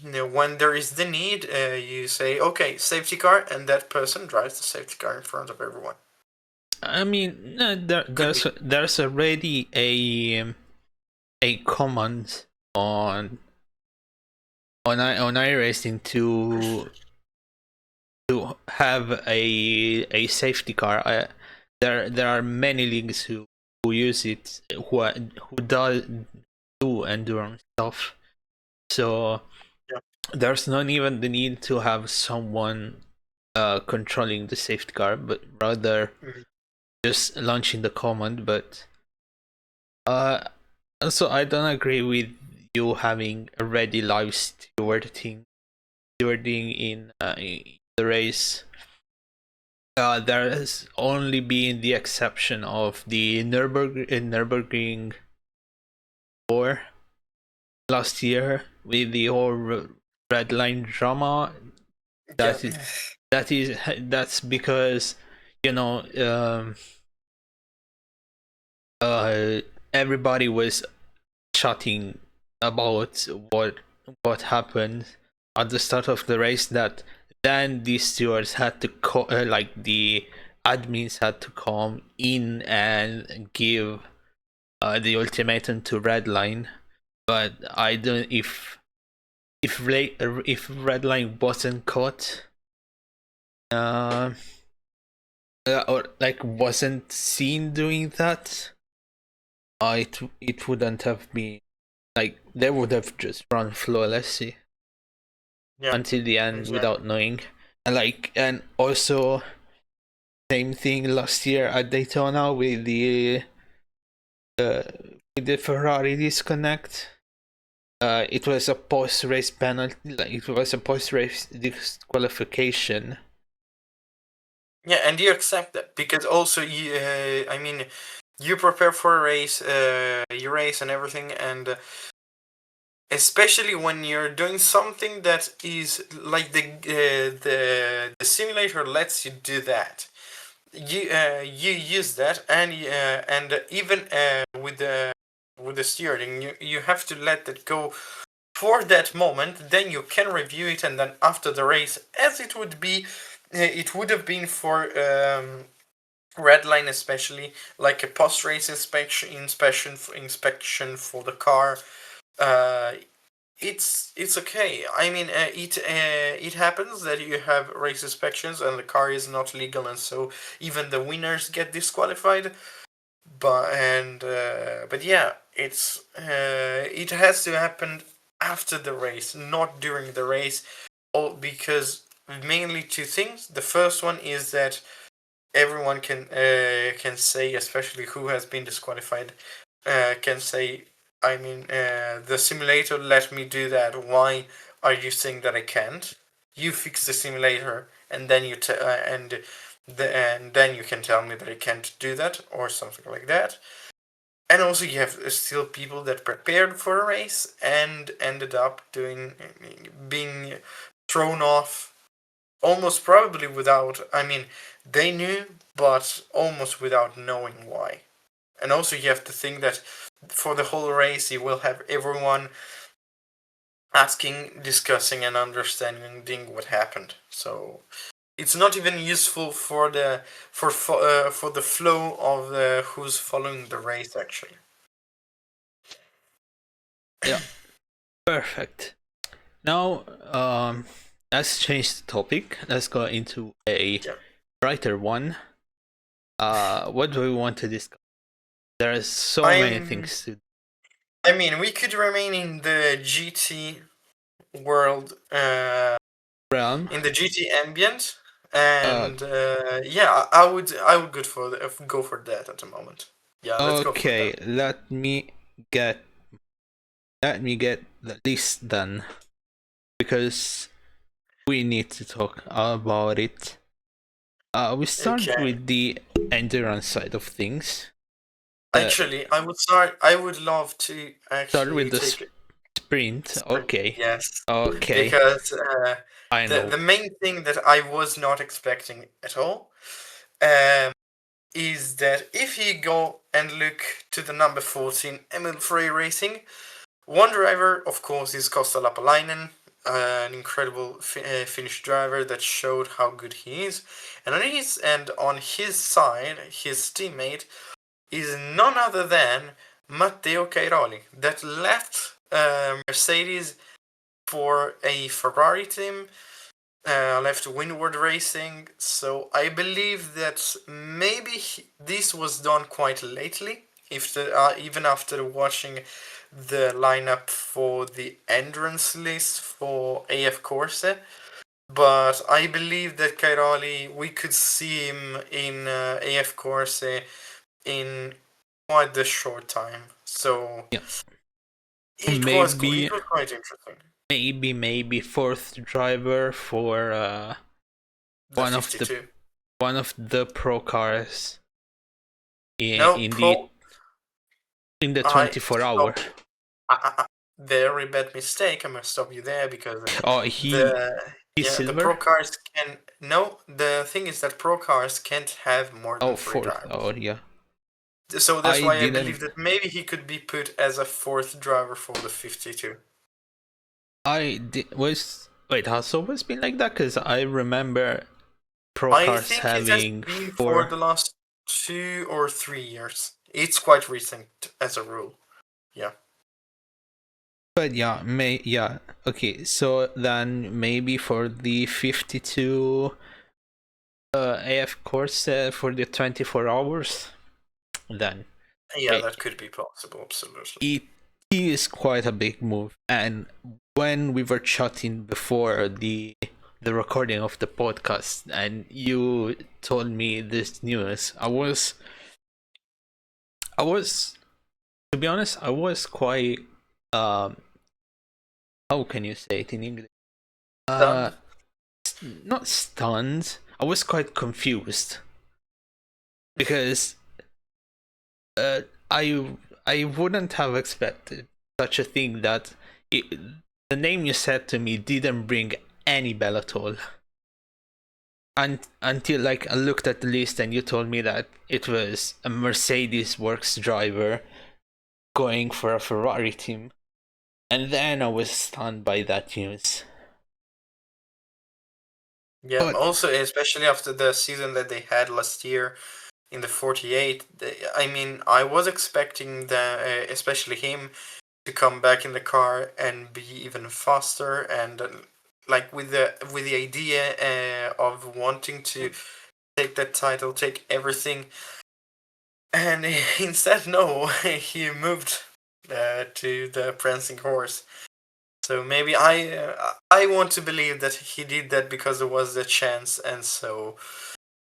when there is the need, you say, okay, safety car, and that person drives the safety car in front of everyone. I mean, no, Could be. there's already a command on on iRacing to have a safety car. There are many leagues who use it, who do endurance stuff. So Yeah. there's not even the need to have someone controlling the safety car, but rather Mhm. just launching the command. But uh, also, I don't agree with you having a ready live stewarding in the race. There has only been the exception of the Nürburgring 4 last year with the whole red line drama. Yeah. That is that's because, you know, uh everybody was chatting about what happened at the start of the race, that then the stewards had to like the admins had to come in and give the ultimatum to Redline. But I don't, if Redline wasn't caught, uh, or like wasn't seen doing that, it wouldn't have been, like, they would have just run flawlessly Yeah. until the end Exactly. without knowing. And also same thing last year at Daytona uh, with the Ferrari disconnect. It was a post race penalty, like it was a post race disqualification. Yeah, and you accept that because also I mean, you prepare for a race, you race and everything, and especially when you're doing something that is like the simulator lets you do that. You use that, and even with the steering, you have to let that go for that moment. Then you can review it, and then after the race, as it would have been for Redline, especially like a post race inspection for the car. Uh, it's okay. I mean, it happens that you have race inspections and the car is not legal, and so even the winners get disqualified. But yeah, it has to happen after the race, not during the race. All because mainly two things. The first one is that everyone can say, especially who has been disqualified, can say, I mean, the simulator let me do that. Why are you saying that I can't? You fix the simulator, and then and then you can tell me that I can't do that, or something like that. And also, you have still people that prepared for a race and ended up being thrown off almost probably without. I mean, they knew, but almost without knowing why. And also, you have to think that for the whole race, you will have everyone asking, discussing, and understanding what happened. So it's not even useful for the flow of who's following the race actually. Yeah, perfect. Now, let's change the topic. Let's go into a Yeah. brighter one. What do we want to discuss? There are so many I'm. things to. I mean, we could remain in the GT world, Realm. in the GT ambient, Uh, and yeah, I would go for that at the moment. Yeah, let's go for that. okay, get let me get the list done because we need to talk about it. We start Okay. with the endurance side of things. Uh, Actually, I would start. I would love to start actually with the take a sprint. sprint. Okay, Yes, okay, because I the know. main thing that I was not expecting at all, um, is that if you go and look to the number 14 ML3 Racing, one driver, of course, is Costa Lapalainen, an incredible Finnish driver that showed how good he is, and on his side, his teammate is none other than Matteo Cairoli, that left Mercedes for a Ferrari team, left Windward Racing. So I believe that maybe this was done quite lately. If even after watching the lineup for the entrance list for AF Corse, but I believe that Cairoli, we could see him in AF Corse in quite the short time. So Yeah, it maybe, was quite interesting. maybe fourth driver for The one of the 52. pro cars No in pro. the I 24-hour. stop. Very bad mistake. I must stop you there because Oh, the he's yeah the silver. pro cars can no. The thing is that pro cars can't have more Oh, than three fourth. drivers. Oh, yeah. So that's I why I didn't. believe that maybe he could be put as a fourth driver for the 52. I did. Was wait, has always been like that? Because I remember pro I cars think it has having been for four. the last 2 or 3 years. It's quite recent as a rule. Yeah. But yeah, yeah. Okay, so then maybe for the 52 AF course for the 24 hours, then Yeah, it, that could be possible, absolutely. it is quite a big move. And when we were chatting before the recording of the podcast, and you told me this news, I was to be honest, I was quite um how can you say it in English? Uh, Stunned? not stunned. I was quite confused because uh, I I wouldn't have expected such a thing that it, the name you said to me didn't bring any bell at all. And until like I looked at the list and you told me that it was a Mercedes works driver going for a Ferrari team, and then I was stunned by that news. Yeah, But also, especially after the season that they had last year in the 48, I mean, I was expecting especially him, to come back in the car and be even faster and like with the idea of wanting to take that title, take everything, and instead, no, he moved to the prancing horse. So maybe I want to believe that he did that because there was the chance, and so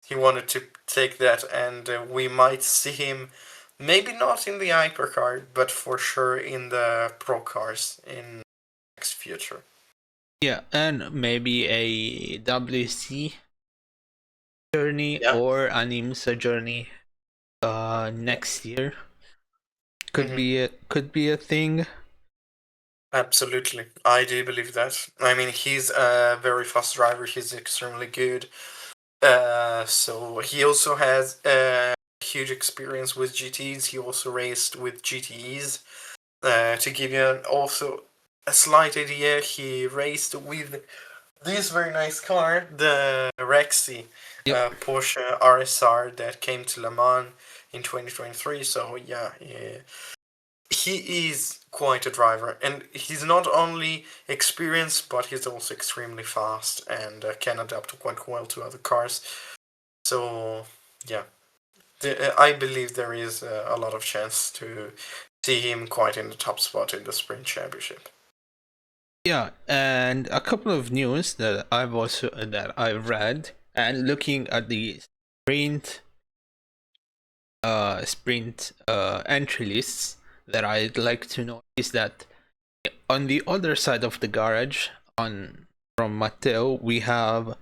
he wanted to take that, and we might see him maybe not in the hypercar, but for sure in the pro cars in next future. Yeah, and maybe a WC journey Yeah. or an IMSA journey next year Hmm. could be a thing. Absolutely, I do believe that. I mean, he's a very fast driver. He's extremely good. So he also has huge experience with GTs. He also raced with GTEs. To give you also a slight idea, he raced with this very nice car, the Rexy Yep. Porsche RSR that came to Le Mans in 2023. So yeah, he is quite a driver, and he's not only experienced, but he's also extremely fast and can adapt quite well to other cars. So yeah, I believe there is a lot of chance to see him quite in the top spot in the sprint championship. Yeah, and a couple of news that I've read and looking at the sprint entry lists that I'd like to know is that on the other side of the garage on from Matteo we have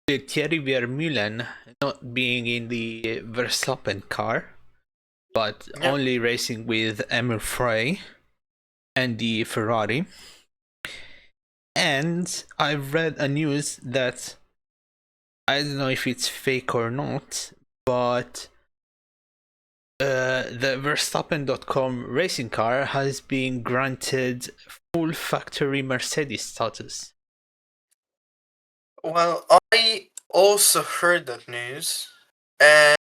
Thierry Vermeulen not being in the Verstappen car but Yeah. only racing with Emil Frey and the Ferrari. And I've read a news that I don't know if it's fake or not, but the Verstappen.com racing car has been granted full factory Mercedes status. Well, I also heard that news, and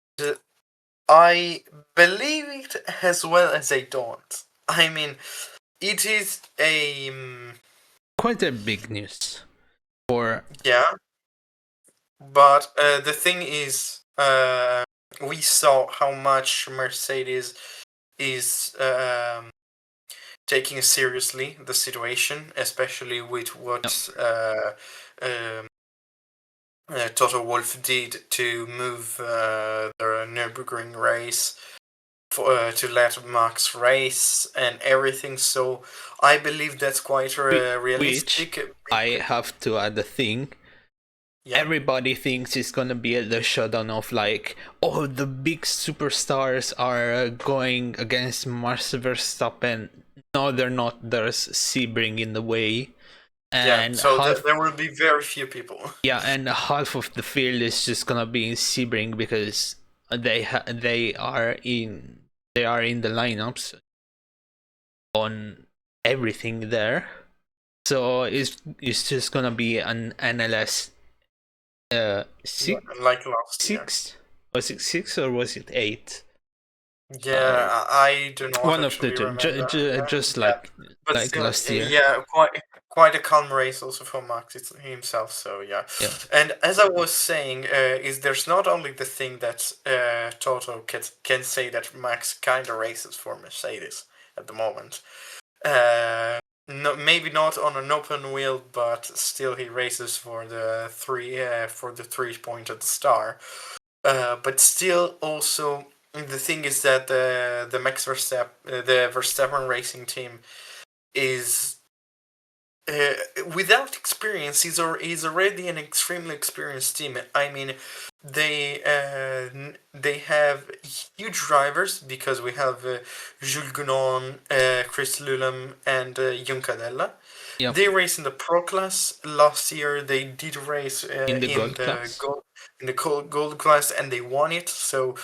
I believe it as well as I don't. I mean, it is a Quite a big news for yeah, but the thing is, we saw how much Mercedes is taking seriously the situation, especially with no, what um, Toto Wolff did to move the Nürburgring race for, to let Max race and everything. So I believe that's quite which realistic. I have to add a thing. Yeah, Everybody thinks it's gonna be the showdown of like, oh, the big superstars are going against Max Verstappen. No, they're not. There's Sebring in the way, yeah. and So there will be very few people. and half of the field is just gonna be in Sebring because they are in the lineups on everything there. So it's just gonna be an NLS Yeah, six like last year. six was it six or was it eight? Yeah, I do not One of the actually two, remember. just Yeah, but like still, last year. yeah, quite a calm race also for Max himself. So yeah, Yeah, and as I was saying, is there's not only the thing that Toto can say that Max kind of races for Mercedes at the moment. Uh, no, maybe not on an open wheel, but still he races for the three pointed star. But still, also the thing is that the Verstappen racing team is uh, without experience. He's already an extremely experienced team. I mean, they have huge drivers because we have Jules Gounon, Chris Lulam, and Juncadella. yeah, They race in the pro class. Last year they did race in the gold class. in the gold class, and they won it. So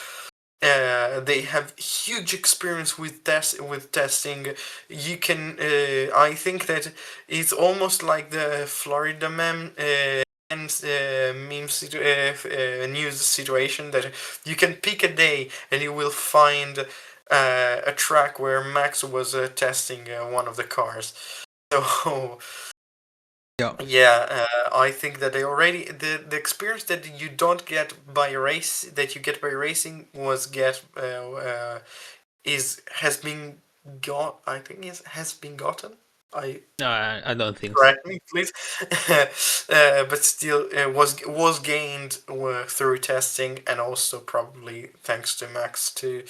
they have huge experience with testing. You can I think that it's almost like the Florida man and news situation that you can pick a day and you will find a track where Max was testing one of the cars. So Yeah, yeah, I think that they already the experience that you don't get by race that you get by racing was get is has been got I think is has been gotten. I don't think so. Correct me, please. But still, was gained through testing and also probably thanks to Max too.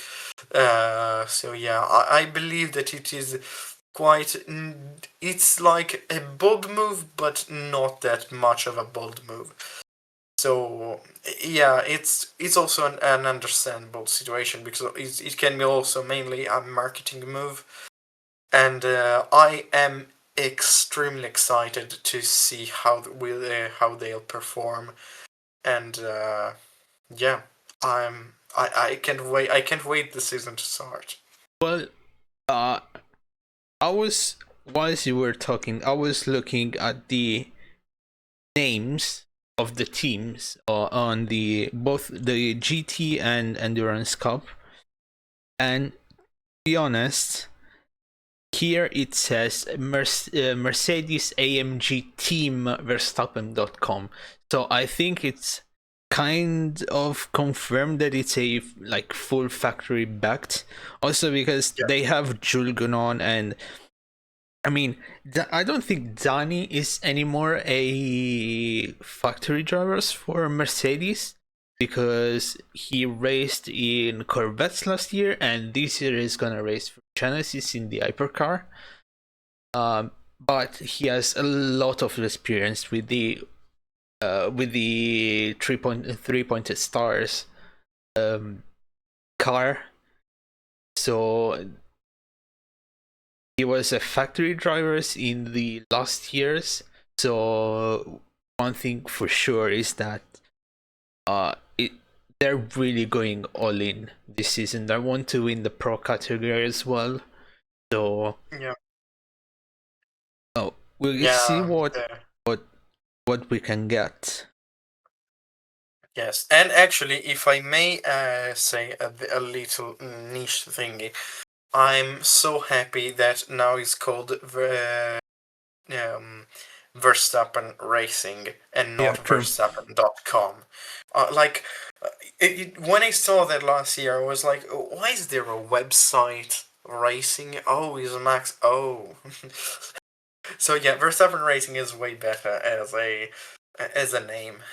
So yeah, I believe that it is quite. It's like a bold move, but not that much of a bold move. So yeah, it's also an understandable situation because it can be also mainly a marketing move, and I am extremely excited to see how they'll perform, and yeah, I can't wait. I can't wait the season to start. Well, uh, I was whilst you were talking, I was looking at the names of the teams on the both the GT and Endurance Cup, and to be honest, here it says Mercedes AMG Team Verstappen.com. So I think it's kind of confirmed that it's a like full factory backed. Also because Yeah, they have Julganon, and I mean, I don't think Danny is anymore a factory drivers for Mercedes because he raced in Corvettes last year, and this year he's gonna race for Genesis in the hypercar. But he has a lot of experience with the 3 pointed stars car. So he was a factory drivers in the last years. So one thing for sure is that it they're really going all in this season. They want to win the pro category as well. So yeah, oh, we'll see yeah. what we can get. Yes, and actually, if I may say a little niche thingy, I'm so happy that now it's called um, Verstappen Racing and Yeah, not true. Verstappen.com. Like, when I saw that last year, I was like, "Oh, why is there a website racing? Oh, is Max? Oh." So yeah, Verstappen Racing is way better as a name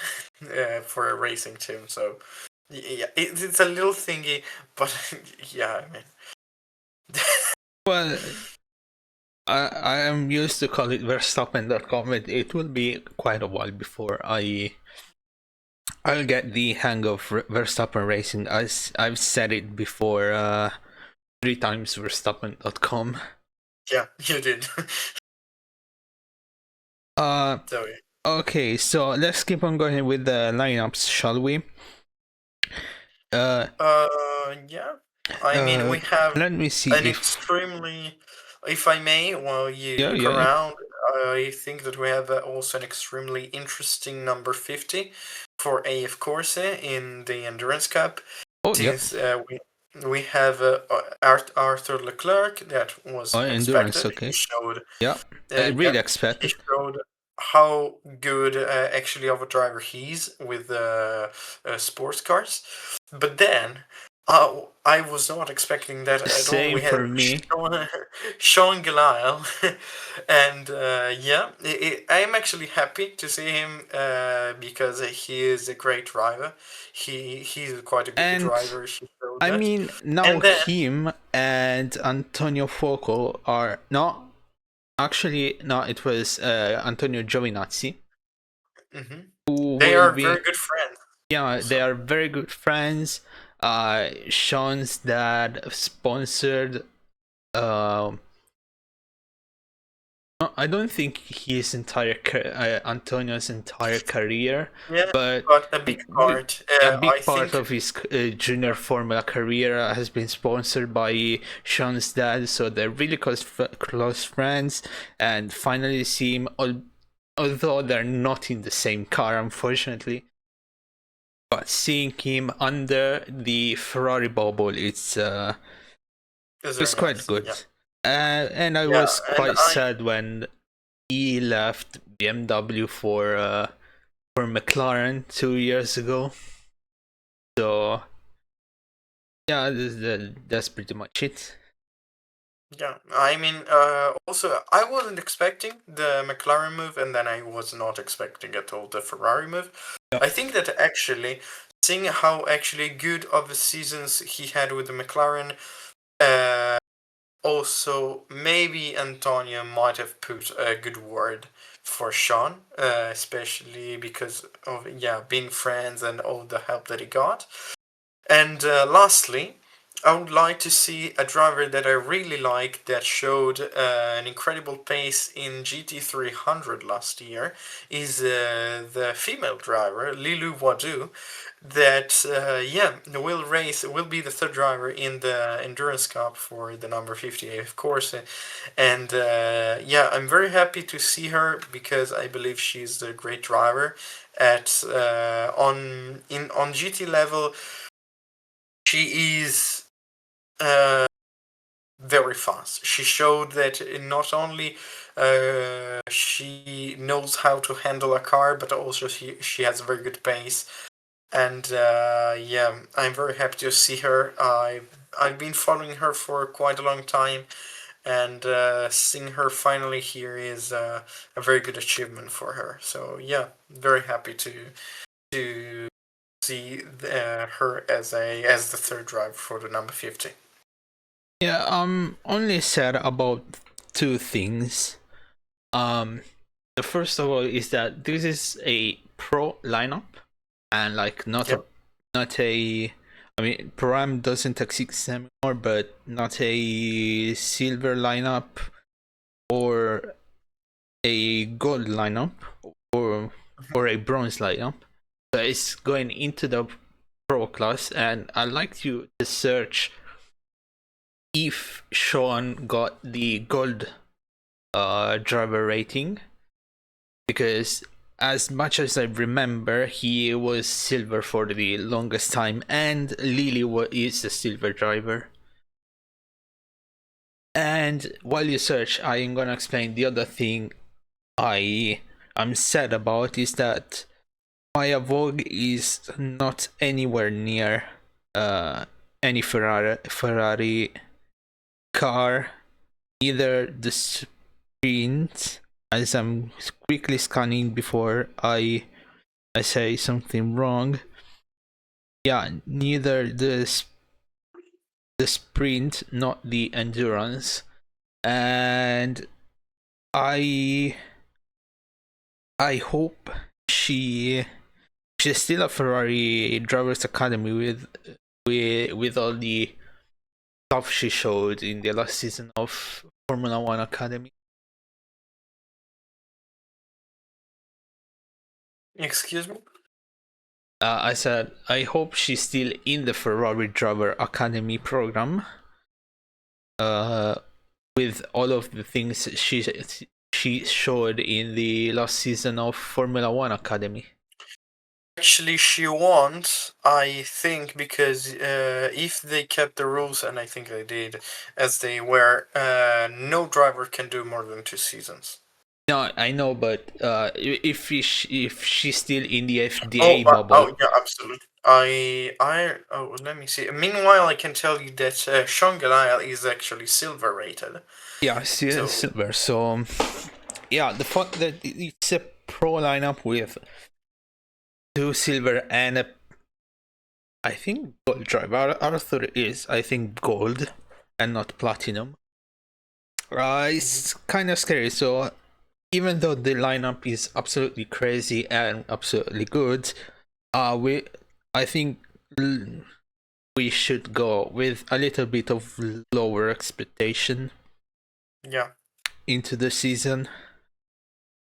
for a racing team. So yeah, it's a little thingy, but yeah, I mean, Well, I am used to call it Verstappen.com. It will be quite a while before I'll get the hang of Verstappen racing. As I've said it before, 3 times Verstappen.com. yeah, you did. Uh, So yeah. okay, so let's keep on going with the lineups, shall we? Uh, Yeah. I mean, uh, we have let me see an if extremely, if I may, while you yeah, look yeah, yeah. around, I think that we have also an extremely interesting number 50 for AF Corse in the Endurance Cup, Oh, yeah. since we have Arthur Leclerc that was Oh, endurance. expected. He Okay. showed Yeah, I yeah, really he expected. showed how good actually of a driver he's with sports cars. But then I was not expecting that at all. Same We had for me. Sean Gilile, and yeah, I am actually happy to see him because he is a great driver. He's quite a good And driver. He showed I that, mean, now and then. him and Antonio Fuoco are not actually no. It was Antonio Giovinazzi Mhm. who They will are very be. good friends. Yeah, they So are very good friends. Sean's dad sponsored. Um, I don't think his entire Antonio's entire career, yeah, but but a big part. a I big part think. of his junior Yeah. Formula career has been sponsored by Sean's dad. So they're really close friends, and finally see him. Although they're not in the same car, unfortunately, but seeing him under the Ferrari bubble, It's it's very quite nice. good. Yeah. And I Yeah, was and quite sad when he left BMW for McLaren 2 years ago. So yeah, that's pretty much it. Yeah, I mean, also, I wasn't expecting the McLaren move, and then I was not expecting at all the Ferrari move. Yeah. I think that actually, seeing how actually good of the seasons he had with the McLaren, uh, also maybe Antonio might have put a good word for Sean, especially because of being friends and all the help that he got. And lastly, I would like to see a driver that I really like that showed an incredible pace in GT300 last year is the female driver Lilu Wadu that will be the third driver in the Endurance Cup for the number 58 of course, and I'm very happy to see her because I believe she's a great driver at on GT level. She is uh, very fast. She showed that not only she knows how to handle a car, but also she has a very good pace. And I'm very happy to see her. I've been following her for quite a long time, and seeing her finally here is a very good achievement for her. So yeah, very happy to see her as the third driver for the number 50. Yeah, only sad about two things. Um, the first of all is that this is a pro lineup, and like Yeah. not a. I mean, Prime doesn't exist anymore, but not a silver lineup or a gold lineup or a bronze lineup. So it's going into the pro class, and I'd like you to search if Sean got the gold driver rating, because as much as I remember, he was silver for the longest time, and Lily is the silver driver. And while you search, I'm gonna explain the other thing I'm sad about is that Maya Vogue is not anywhere near any Ferrari car, either the Sprint, as I'm quickly scanning before I say something wrong. Yeah, neither the Sprint, not the Endurance, and I I hope she she's still a Ferrari drivers academy with all the stuff she showed in the last season of Formula One Academy. Excuse me? I said I hope she's still in the Ferrari Driver Academy program. Uh, with all of the things she showed in the last season of Formula One Academy. Actually, she won't, I think, because if they kept the rules, and I think they did, as they were, no driver can do more than 2 seasons. No, I know, but if she's still in the Oh, FDA bubble, yeah, absolutely. Oh, let me see. Meanwhile, I can tell you that Sean Galail is actually silver rated. yeah, still So, silver. So yeah, the fact that it's a pro lineup with two silver and a, I think gold driver. Arthur is, I think, gold and not platinum. mhm, It's kind of scary. So even though the lineup is absolutely crazy and absolutely good, we I think we should go with a little bit of lower expectation yeah, into the season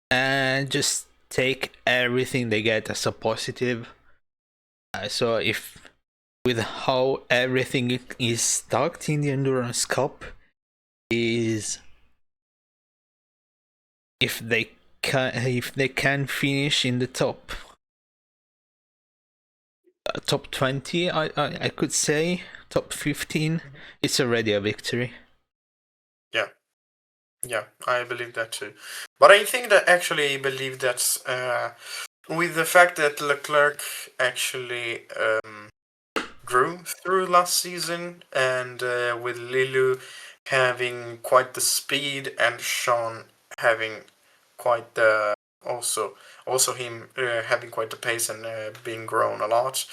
and just take everything they get as a positive. So if with how everything is stacked in the Endurance Cup is if they can finish in the top 20, I could say top 15, mhm, it's already a victory. yeah, yeah, I believe that too. But I think that actually I believe that with the fact that Leclerc actually grew through last season, and with Lilu having quite the speed, and Sean having quite the also him having quite the pace and being grown a lot.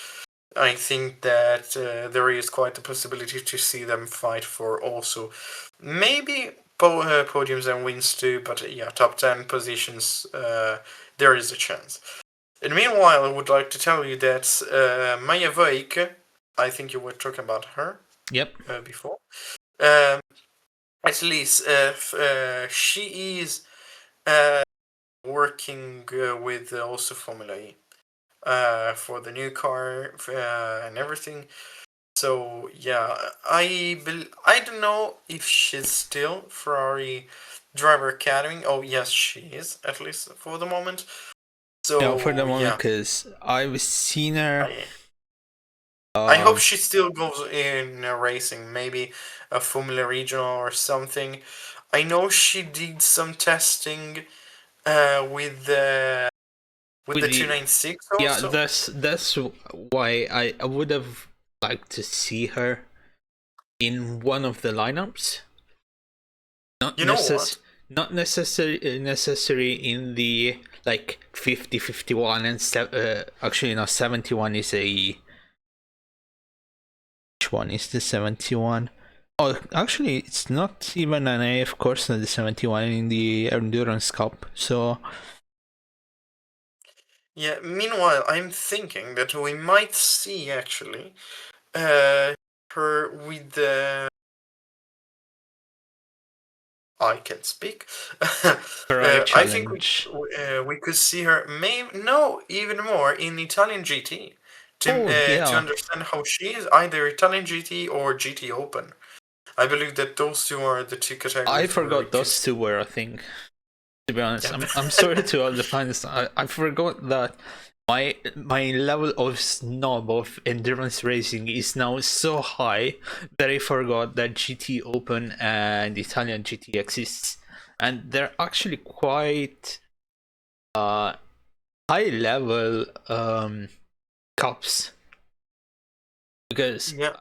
I think that there is quite a possibility to see them fight for also maybe podiums and wins too, but yeah, top 10 positions, there is a chance. And meanwhile, I would like to tell you that Maya Voik, I think you were talking about her Yep. before. At least she is working with also Formula E for the new car and everything. So yeah, I don't know if she's still Ferrari Driver Academy. Oh yes, she is, at least for the moment. Yeah, for the So moment, yeah, because I've seen her. I I hope she still goes in racing, maybe a Formula Regional or something. I know she did some testing with the with the 296 yeah, also. that's why I would have liked to see her in one of the lineups. Not You know necess what? not necessary in the like 50 51 and actually no, 71 is a, which one is the 71? Oh, actually it's not even an AF course on the 71 in the Endurance Cup. So Yeah, meanwhile, I'm thinking that we might see actually uh, her with the. I can speak. Ferrari I think Challenge. we could see her, maybe no, even more in Italian GT Oh to yeah, understand how she is, either Italian GT or GT Open. I believe that those two are the two I categories where we forgot could those see. two were a thing. To be honest, Yeah. I'm sorry to all the fans. I forgot that my level of snob of endurance racing is now so high that I forgot that GT Open and Italian GT exists, and they're actually quite uh high level cups, because Yeah.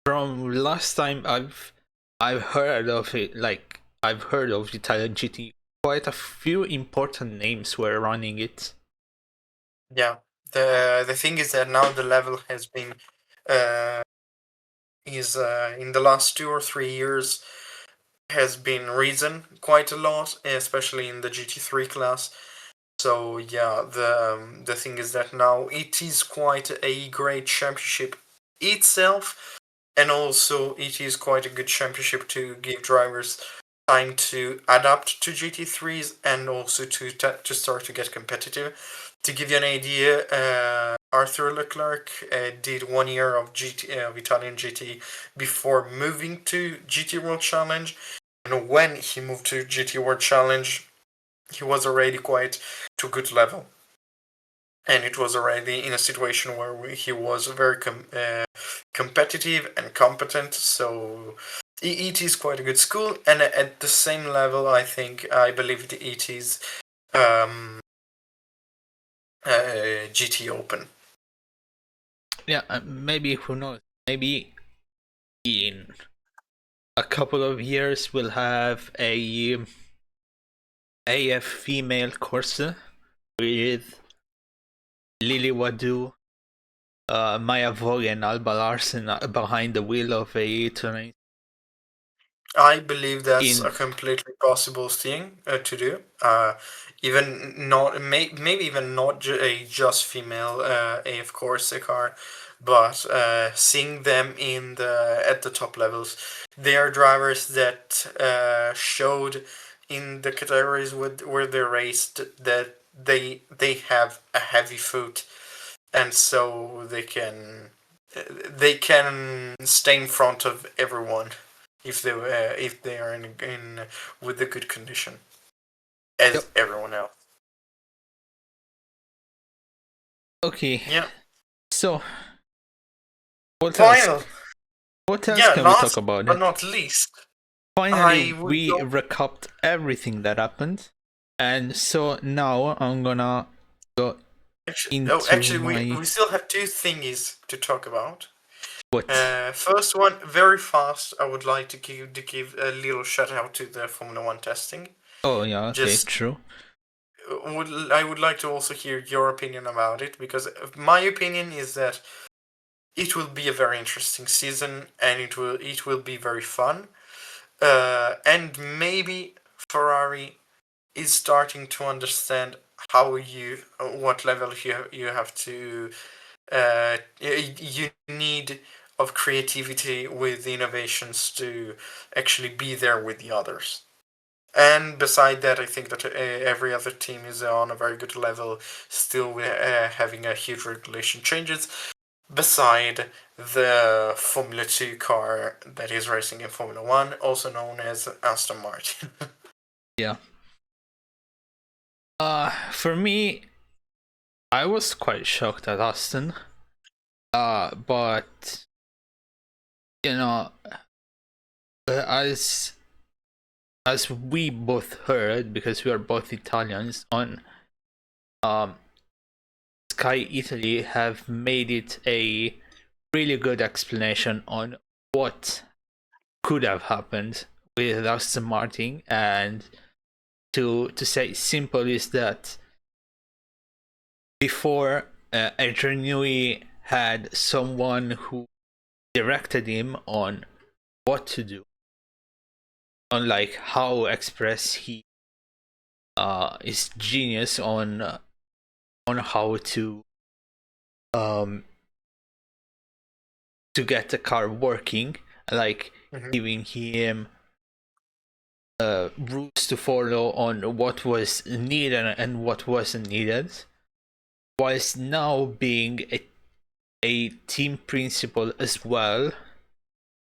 from last time I've heard of it, like I've heard of Italian GT, quite a few important names were running it. Yeah. The thing is that now the level has been uh, is in the last 2 or 3 years has been risen quite a lot, especially in the GT3 class. So yeah, the thing is that now it is quite a great championship itself, and also it is quite a good championship to give drivers time to adapt to GT3s and also to start to get competitive. To give you an idea, Arthur Leclerc did 1 year of of Italian GT before moving to GT World Challenge, and when he moved to GT World Challenge, he was already quite to a good level, and it was already in a situation where he was very competitive and competent. So it is quite a good school, and at the same level, I believe it is um, GT Open. Yeah, maybe, who knows? Maybe in a couple of years we'll have a AF female course with Lily Wadu, Maya Vogue, and Alba Larsen behind the wheel of a tournament. I believe that's In a completely possible thing to do. Even not maybe even not a just female AF Corsa car, but seeing them in the at the top levels, they are drivers that showed in the categories where they raced that they have a heavy foot, and so they can stay in front of everyone if they are in with a good condition yep. as everyone else. Okay, Yeah. so what else? Final. What else Yeah. can we talk Last about but it? not least, I Finally, would we go. recapped everything that happened, and so now I'm gonna go Actually, into actually, we my. we still have two thingies to talk about. What? First one, very fast. I would like to give a little shout out to the Formula One testing. Oh yeah, okay, Just true. I would like to also hear your opinion about it, because my opinion is that it will be a very interesting season, and it will be very fun. And maybe Ferrari is starting to understand how what level you have to you need of creativity with innovations to actually be there with the others. And beside that, I think that every other team is on a very good level, still having a huge regulation changes. Beside the Formula 2 car that is racing in Formula 1, also known as Aston Martin. Yeah. For me, I was quite shocked at Austin. But you know, as we both heard, because we are both Italians, on um Sky Italy have made it a really good explanation on what could have happened with Aston Martin, and to say simple is that before Adrian Newey had someone who directed him on what to do, on like how express he is genius on how um to get the car working, like Mhm. giving him rules to follow on what was needed and what wasn't needed, whilst now being a team principal as well.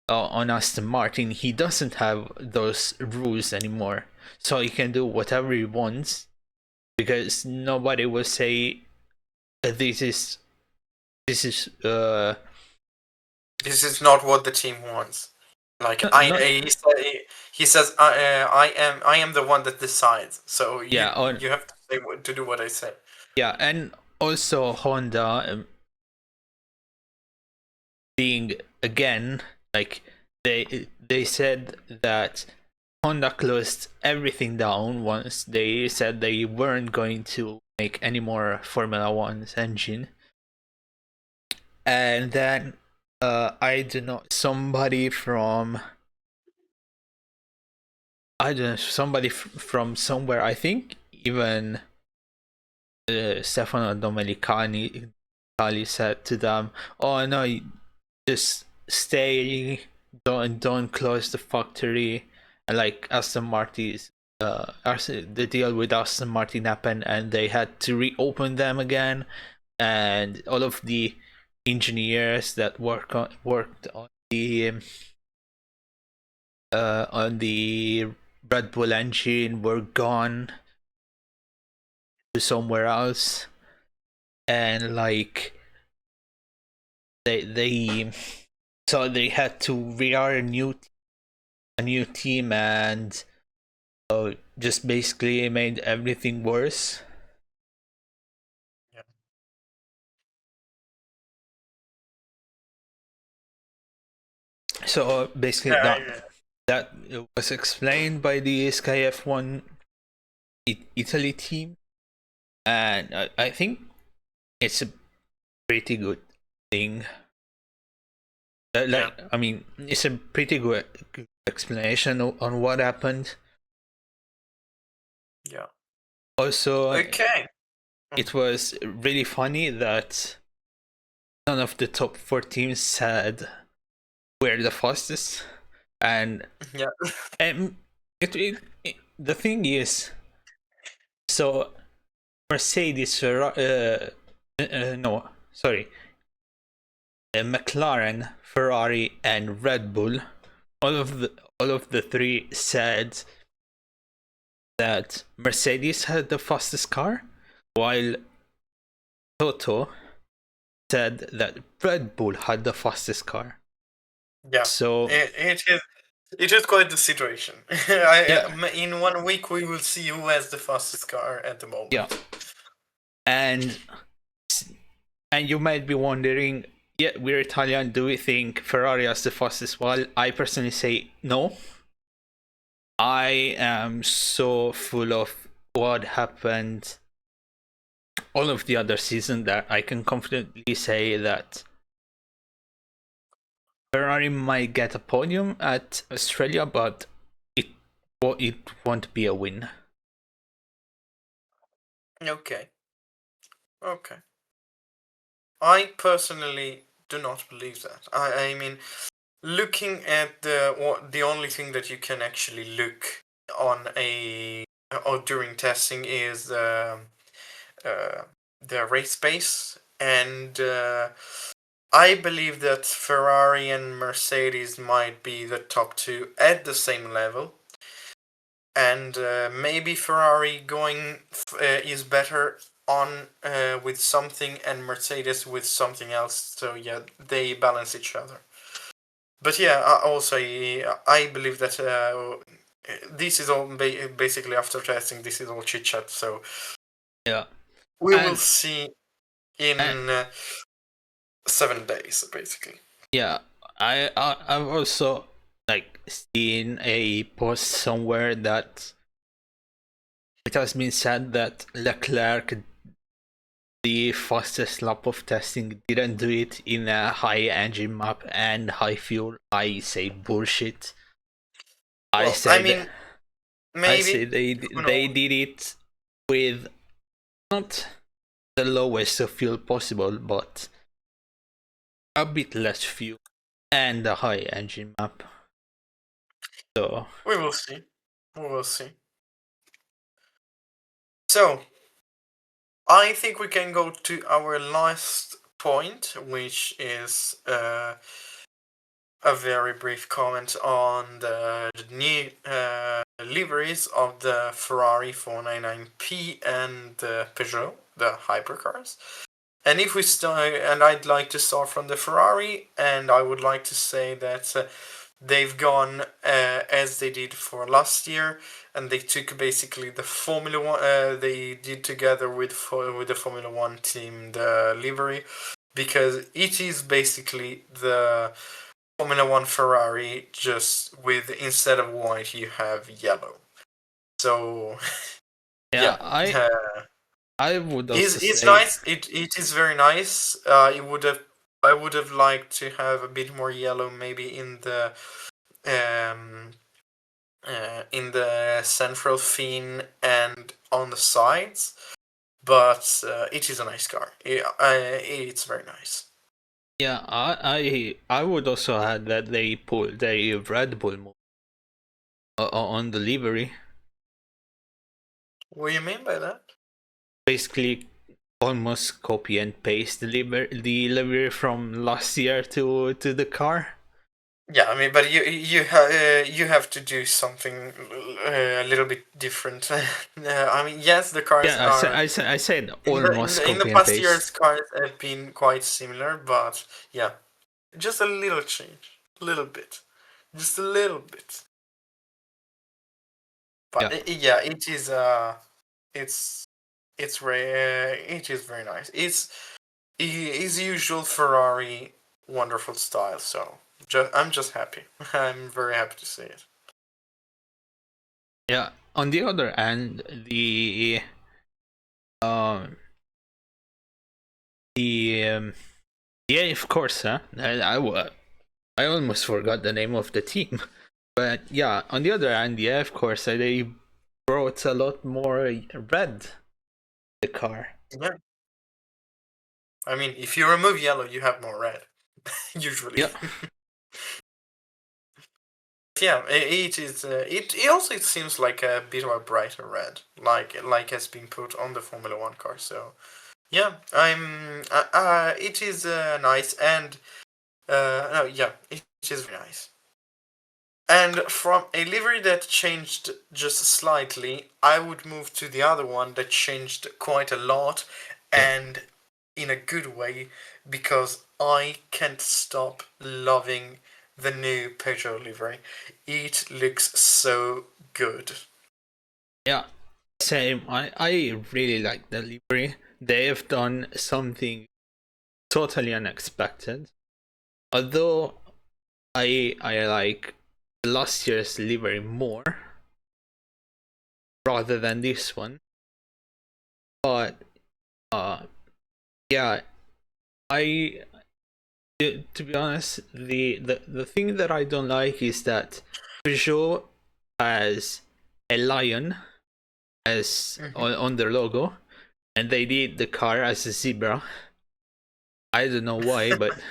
On Aston Martin, he doesn't have those rules anymore, so he can do whatever he wants, because nobody will say this is This is not what the team wants. Like not he says, I am the one that decides. So yeah on you have to say to do what I say. yeah. And also Honda, being again, like they said that Honda closed everything down once they said they weren't going to make any more Formula One's engine. And then I don't know, somebody from somewhere, I think even Stefano Domenicali said to them, "Oh no, just stay, don't close the factory." And like Aston Martin's, the deal with Aston Martin happened, and they had to reopen them again, and all of the engineers that worked on the Red Bull engine were gone to somewhere else, and like they so they had to rehire a new team, and just basically made everything worse. Yeah. So basically Yeah. that was explained by the Sky F1 Italy team, and I think it's a pretty good thing. Yeah. Like, I mean, it's a pretty good explanation on what happened. Yeah. Also, Okay. it was really funny that none of the top four teams said we're the fastest, and Yeah. um, the thing is, so Mercedes, no, sorry, McLaren, Ferrari, and Red Bull, all of the three said that Mercedes had the fastest car, while Toto said that Red Bull had the fastest car. Yeah. So It is quite the situation. yeah, In 1 week we will see who has the fastest car at the yeah, moment. and and you might be wondering, yeah, we're Italian. Do we think Ferrari has the fastest wall? I personally say no. I am so full of what happened all of the other season that I can confidently say that Ferrari might get a podium at Australia, but it it won't be a win. Okay. Okay. I personally do not believe that. I mean, looking at the only thing that you can actually look on a or during testing is the race pace, and I believe that Ferrari and Mercedes might be the top two at the same level, and maybe Ferrari going is better on with something and Mercedes with something else. So yeah, they balance each other. But yeah, also I believe that this is all basically after testing. This is all chit chat. So Yeah, we will and, see and in 7 days, basically. yeah, I've also like seen a post somewhere that it has been said that Leclerc, the fastest lap of testing, didn't do it in a high engine map and high fuel. I say bullshit. I Well, I said mean, I say maybe. Who they knows? did it with not the lowest of fuel possible, but a bit less fuel and a high engine map. So We will see. We will see. So I think we can go to our last point, which is a very brief comment on the new liveries of the Ferrari 499P and the Peugeot, the hypercars. And if we start, and I'd like to start from the Ferrari, and I would like to say that they've gone as they did for last year, and they took basically the Formula One. They did together with the Formula One team the livery, because it is basically the Formula One Ferrari, just with instead of white you have yellow. So yeah, yeah, uh, I would also it's say nice. It is very nice. It would have I would have liked to have a bit more yellow, maybe um in the central fin and on the sides. But it is a nice car. It's very nice. yeah, I would also add that they pulled a Red Bull move on the livery. What do you mean by that? Basically, almost copy and paste the livery from last year to the car. Yeah, I mean, but you have to do something a little bit different. I mean, yes, the cars Yeah, are I said in almost in the copy and past years, paste. cars have been quite similar, but yeah, just a little change, a little bit, just a little bit. Yeah, But yeah, it is it's it is very nice. It's usual Ferrari wonderful style. So I'm just happy. I'm very happy to see it. yeah. On the other hand, um the yeah, of course, huh? I almost forgot the name of the team. But yeah, on the other hand, yeah, of course, they brought a lot more red the car. Yeah. I mean, if you remove yellow, you have more red, usually. Yeah, Yeah, it is. It also it seems like a bit of a brighter red, like has been put on the Formula One car. So yeah, I'm. It is nice, and no, yeah, it is very nice. And from a livery that changed just slightly, I would move to the other one that changed quite a lot, yeah, and in a good way, because I can't stop loving the new Peugeot livery. It looks so good. yeah. Same. I really like the livery. They have done something totally unexpected. Although I like last year's livery more rather than this one, but uh yeah, I to be honest, the thing that I don't like is that Peugeot has a lion as on their logo, and they did the car as a zebra. I don't know why, but it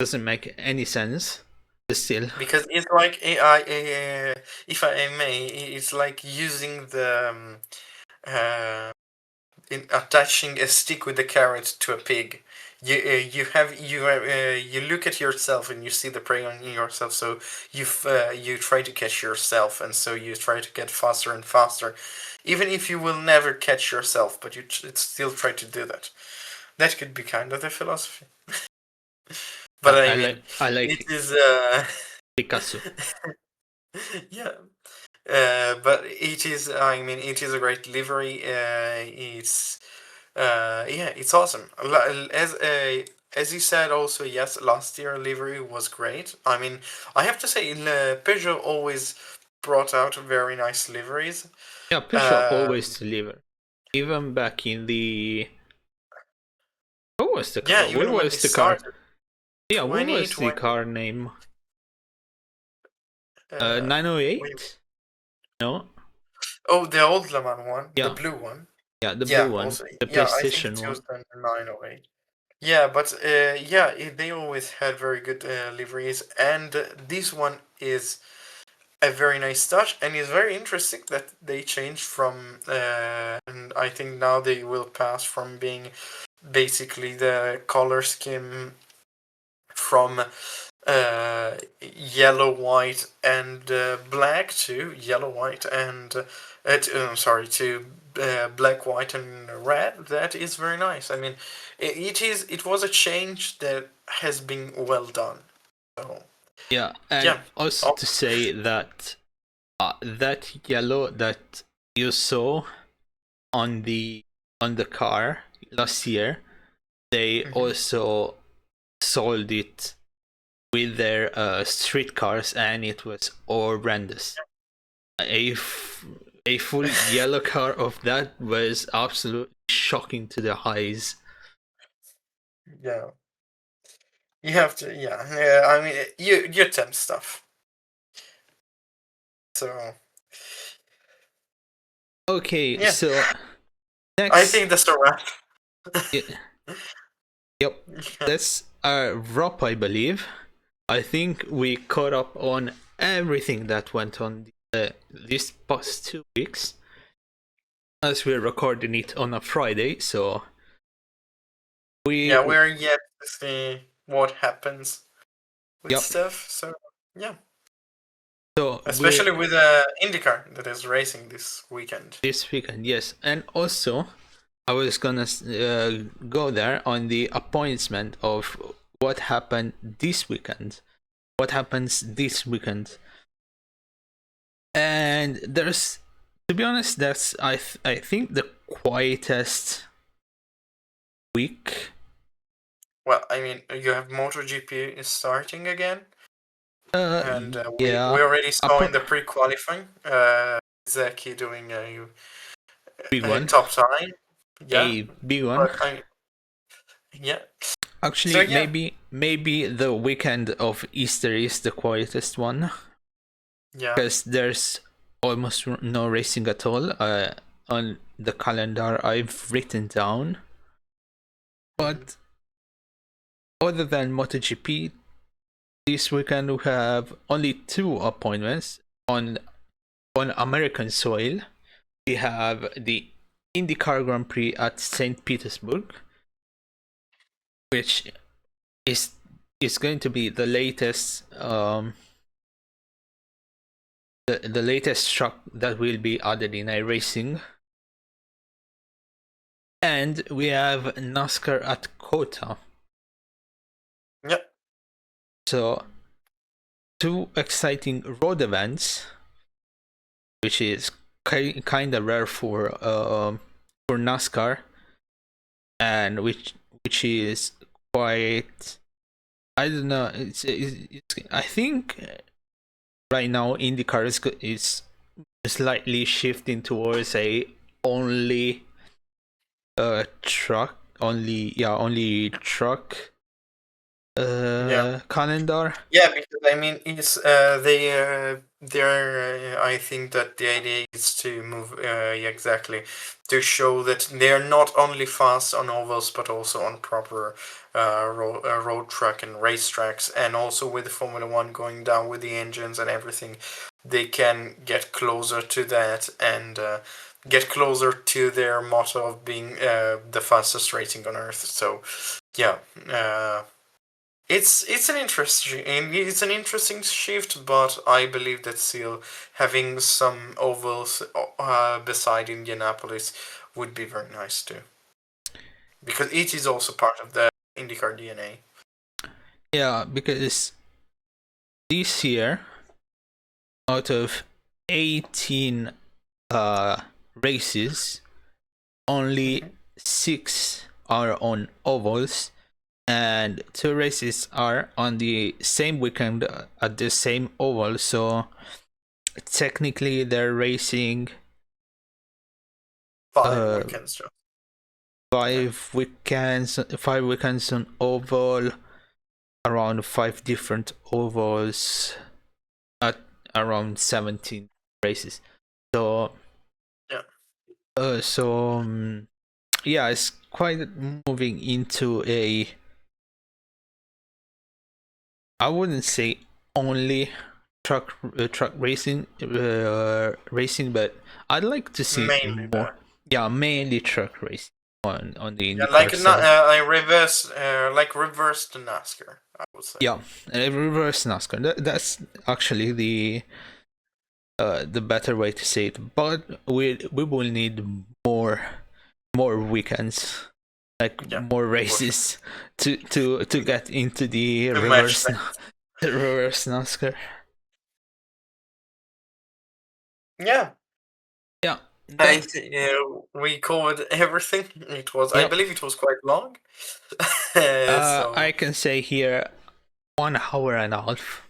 doesn't make any sense. But still, Because it's like if I may, it's like using the in attaching a stick with a carrot to a pig. You look at yourself and you see the prey on yourself, so you try to catch yourself, and so you try to get faster and faster, even if you will never catch yourself, but you still try to do that. That could be kind of the philosophy. But I mean, I it like is Picasso. yeah. But it is. I mean, it is a great livery. It's yeah, it's awesome. As you said, also yes, last year livery was great. I mean, I have to say, Peugeot always brought out very nice liveries. Yeah, Peugeot Uh, always deliver. Even back in the what was the yeah, car? What even when they was the car? started, Yeah, what was the 2020. car name? Uh, wait, 908? No. oh, the old Le Mans one, the Yeah, blue one. yeah, the blue Yeah, one, also, the yeah, I think PlayStation it was one. the 908. Yeah, but yeah, they always had very good liveries, and this one is a very nice touch, and it's very interesting that they changed from, and I think now they will pass from being basically the color scheme from yellow, white, and black to yellow, white, and sorry, to black, white, and red. That is very nice. I mean, it was a change that has been well done. So Yeah, and yeah. also Oh, to say that that yellow that you saw on the car last year, they mhm. also sold it with their street cars, and it was horrendous. A full yellow car of that was absolutely shocking to the eyes. Yeah. You have to, yeah. Yeah, I mean, you attempt stuff. So Okay, yeah, so I next, think that's a wrap. yep, Yeah, that's a wrap, I believe. I think we caught up on everything that went on these past 2 weeks, as we're recording it on a Friday. So we, yeah, we're yet to see what happens with yep. stuff. So yeah, So we especially with IndyCar that is racing this weekend. this weekend, yes, and also I was gonna go there on the appointment of what happened this weekend, what happens this weekend, and there's, to be honest, that's I think the quietest week. Well, I mean, you have MotoGP is starting again, and we Yeah, already a saw in the pre-qualifying Zeki doing big a one, top time. Yeah, a big one. but yeah. So Actually, yeah, maybe the weekend of Easter is the quietest one, yeah. because there's almost no racing at all on the calendar I've written down. Mhm. But other than MotoGP, this weekend we have only two appointments on American soil. We have the IndyCar Grand Prix at St. Petersburg, which is going to be the latest the latest track that will be added in iRacing. And we have NASCAR at Kota. Yeah. So two exciting road events, which is kind of rare for NASCAR, and which which is quite. I don't know. I think right now IndyCar is slightly shifting towards a only truck, only truck Yeah. calendar. Yeah, because I mean, it's they're I think that the idea is to move yeah, exactly, to show that they're not only fast on ovals but also on proper road track and racetracks, and also with the Formula One going down with the engines and everything, they can get closer to that and get closer to their motto of being the fastest racing on Earth. So yeah. It's an interesting shift, but I believe that still having some ovals beside Indianapolis would be very nice too, because it is also part of the IndyCar DNA. Yeah, because this year, out of 18 races, only 6 are on ovals, and 2 races are on the same weekend at the same oval. So technically, they're racing Five uh, weekends, just. Yeah. 5 weekends on oval, around 5 different ovals at around 17 races. So Yeah. Yeah, it's quite moving into a, I wouldn't say only truck racing, but I'd like to see Mainly more. that. Yeah, mainly truck racing on the Yeah, IndyCar side. like reverse the NASCAR, I would say. Yeah, reverse NASCAR. That's actually the better way to say it. But we will need more weekends, like Yeah, more for sure. races to get into the To match reverse that. the reverse NASCAR. Yeah. Yeah, I that we covered everything. I yep. believe it was quite long. So, I can say here 1 hour and a half.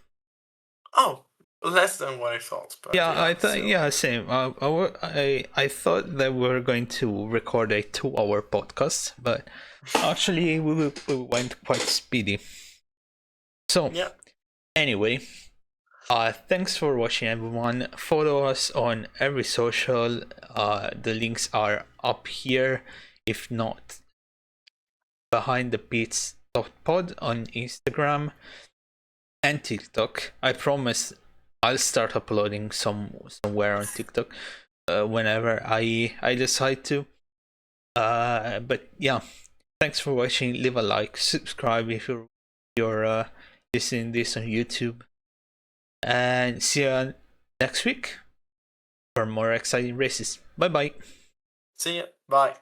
oh, less than what I thought, but Yeah, yeah, I thought, still. yeah, same. I thought that we were going to record a 2 hour podcast, but actually we went quite speedy. So Yeah, anyway, thanks for watching, everyone. Follow us on every social. The links are up here. If not, behind the pits pod on Instagram and TikTok. I promise I'll start uploading somewhere on TikTok whenever I decide to. But yeah, thanks for watching. Leave a like, subscribe if you're listening this on YouTube, and see you next week for more exciting races. Bye bye. see ya. Bye.